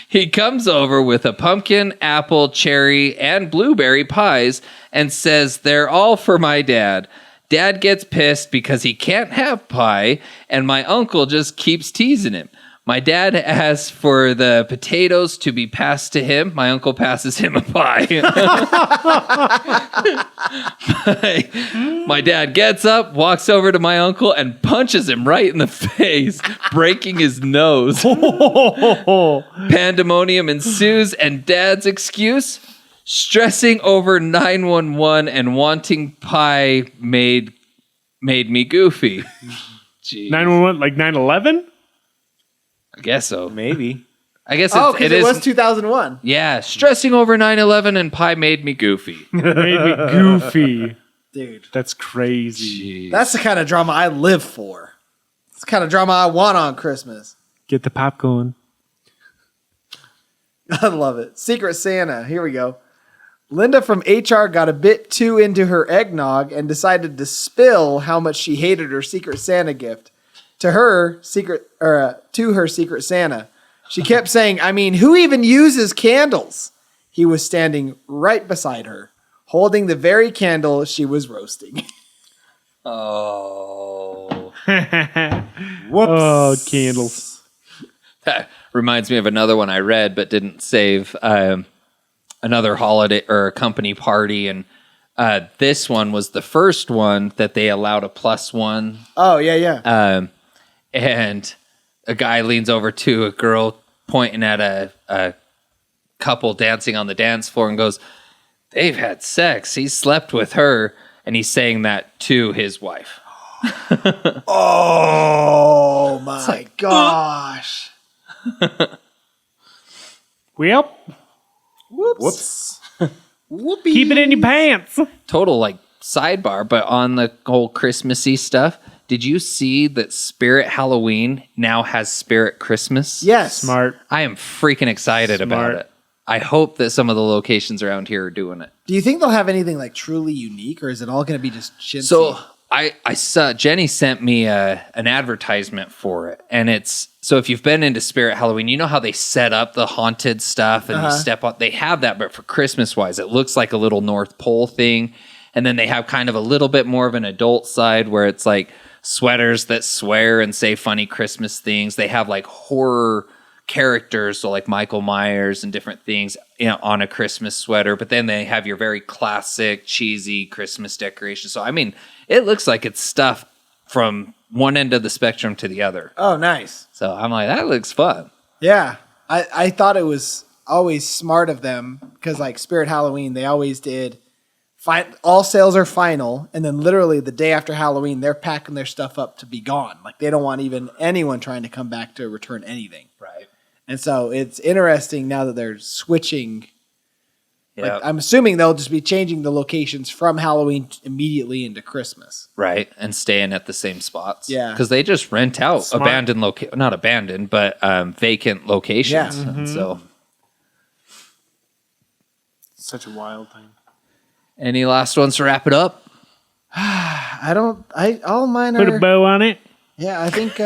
He comes over with a pumpkin, apple, cherry, and blueberry pies and says they're all for my dad. Dad gets pissed because he can't have pie, and my uncle just keeps teasing him. My dad asks for the potatoes to be passed to him. My uncle passes him a pie. My dad gets up, walks over to my uncle, and punches him right in the face, breaking his nose. Pandemonium ensues, and Dad's excuse? Stressing over 911 and wanting pie made me goofy. Jeez. 911, like 9/11? I guess so. Maybe. I guess Oh, it because is. it was 2001. Yeah, stressing over 9/11 and pie made me goofy. Made me goofy. Dude, That's crazy. Jeez. that's the kind of drama I live for. It's the kind of drama I want on Christmas. Get the popcorn. I love it. Secret Santa. Here we go. Linda from HR got a bit too into her eggnog and decided to spill how much she hated her Secret Santa gift to her Secret Santa. She kept saying, "I mean, who even uses candles?" He was standing right beside her, holding the very candle she was roasting. Oh. Whoops. Oh, candles. That reminds me of another one I read but didn't save. Another holiday or a company party, and this one was the first one that they allowed a +1. Oh, yeah. And a guy leans over to a girl pointing at a couple dancing on the dance floor and goes, "They've had sex. He slept with her." And he's saying that to his wife. Oh, my gosh. Well, Whoops. Whoopee. keep it in your pants. Total like sidebar, but on the whole Christmassy stuff, did you see that Spirit Halloween now has Spirit Christmas? Yes. Smart. I am freaking excited about it. I hope that some of the locations around here are doing it. Do you think they'll have anything like truly unique, or is it all going to be just chintzy? So I saw Jenny sent me an advertisement for it, and it's so if you've been into Spirit Halloween, you know how they set up the haunted stuff and you step on. They have that, but for Christmas wise, it looks like a little North Pole thing, and then they have kind of a little bit more of an adult side where it's like sweaters that swear and say funny Christmas things. They have like horror characters, so like Michael Myers and different things, you know, on a Christmas sweater, but then they have your very classic cheesy Christmas decorations. So I mean, it looks like it's stuff from one end of the spectrum to the other. Oh, nice. So I'm like, that looks fun. Yeah. I thought it was always smart of them because like Spirit Halloween, they always did all sales are final, and then literally the day after Halloween, they're packing their stuff up to be gone. Like they don't want even anyone trying to come back to return anything. Right. And so it's interesting now that they're switching. Yeah. Like, I'm assuming they'll just be changing the locations from Halloween immediately into Christmas. Right. And staying at the same spots. Yeah. Because they just rent out Smart. not abandoned, but vacant locations. Yeah. And so Such a wild thing. any last ones to wrap it up? All mine Put a are, bow on it. yeah, I think,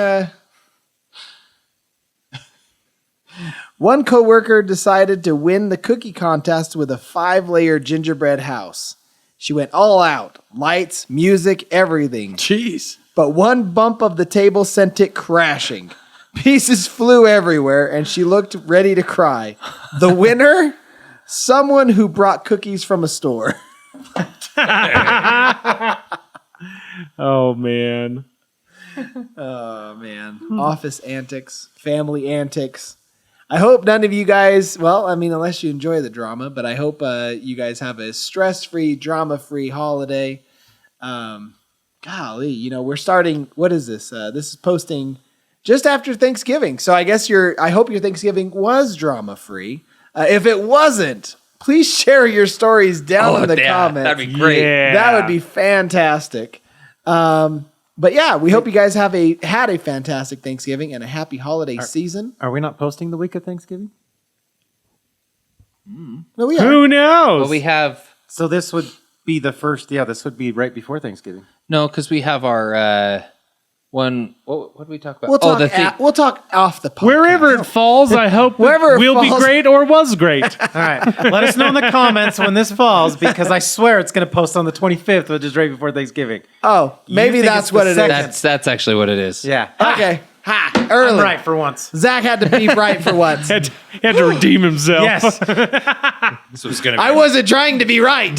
one coworker decided to win the cookie contest with a 5-layer gingerbread house. She went all out, lights, music, everything. Jeez. But one bump of the table sent it crashing. Pieces flew everywhere, and she looked ready to cry. The winner? Someone who brought cookies from a store. Oh, man. Oh, man. Office antics, family antics. I hope none of you guys, well, I mean, unless you enjoy the drama, but I hope you guys have a stress-free, drama-free holiday. Golly, you know, we're starting, what is this? This is posting just after Thanksgiving. So I guess I hope your Thanksgiving was drama-free. If it wasn't, please share your stories down in the comments. That'd be great. Yeah. That would be fantastic. But yeah, we hope you guys had a fantastic Thanksgiving and a happy holiday season. Are we not posting the week of Thanksgiving? No, we are. Who knows? Well, we have So this would be the first. Yeah, this would be right before Thanksgiving. No, because we have our one. What did we talk about? We'll talk off the podcast. Wherever it falls, I hope Wherever it will be falls. great or was great. All right. Let us know in the comments when this falls, because I swear it's going to post on the 25th, which is right before Thanksgiving. Oh, maybe think that's it's what the it is. second? That's actually what it is. Yeah. Okay. Ha! I'm Early. right for once. Zach had to be right for once. Had to redeem himself. Yes. This was gonna be I wasn't trying to be right.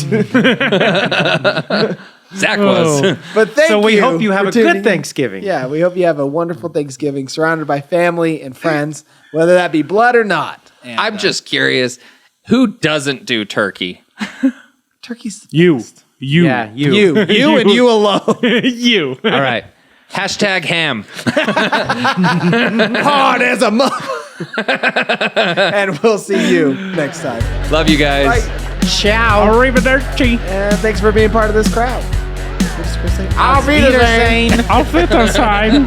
Zach was. But thank you. So we hope you have for a tuning good in. Thanksgiving. Yeah, we hope you have a wonderful Thanksgiving surrounded by family and friends, whether that be blood or not. And, I'm just curious, who doesn't do turkey? turkey's You. Yeah, you and you alone. You. All right. Hashtag ham. Hard as a mother. And we'll see you next time. Love you guys. Bye. Ciao. Arrivederci. And thanks for being part of this crowd. What does Chris say? I'll be the same. Auf Wiedersehen.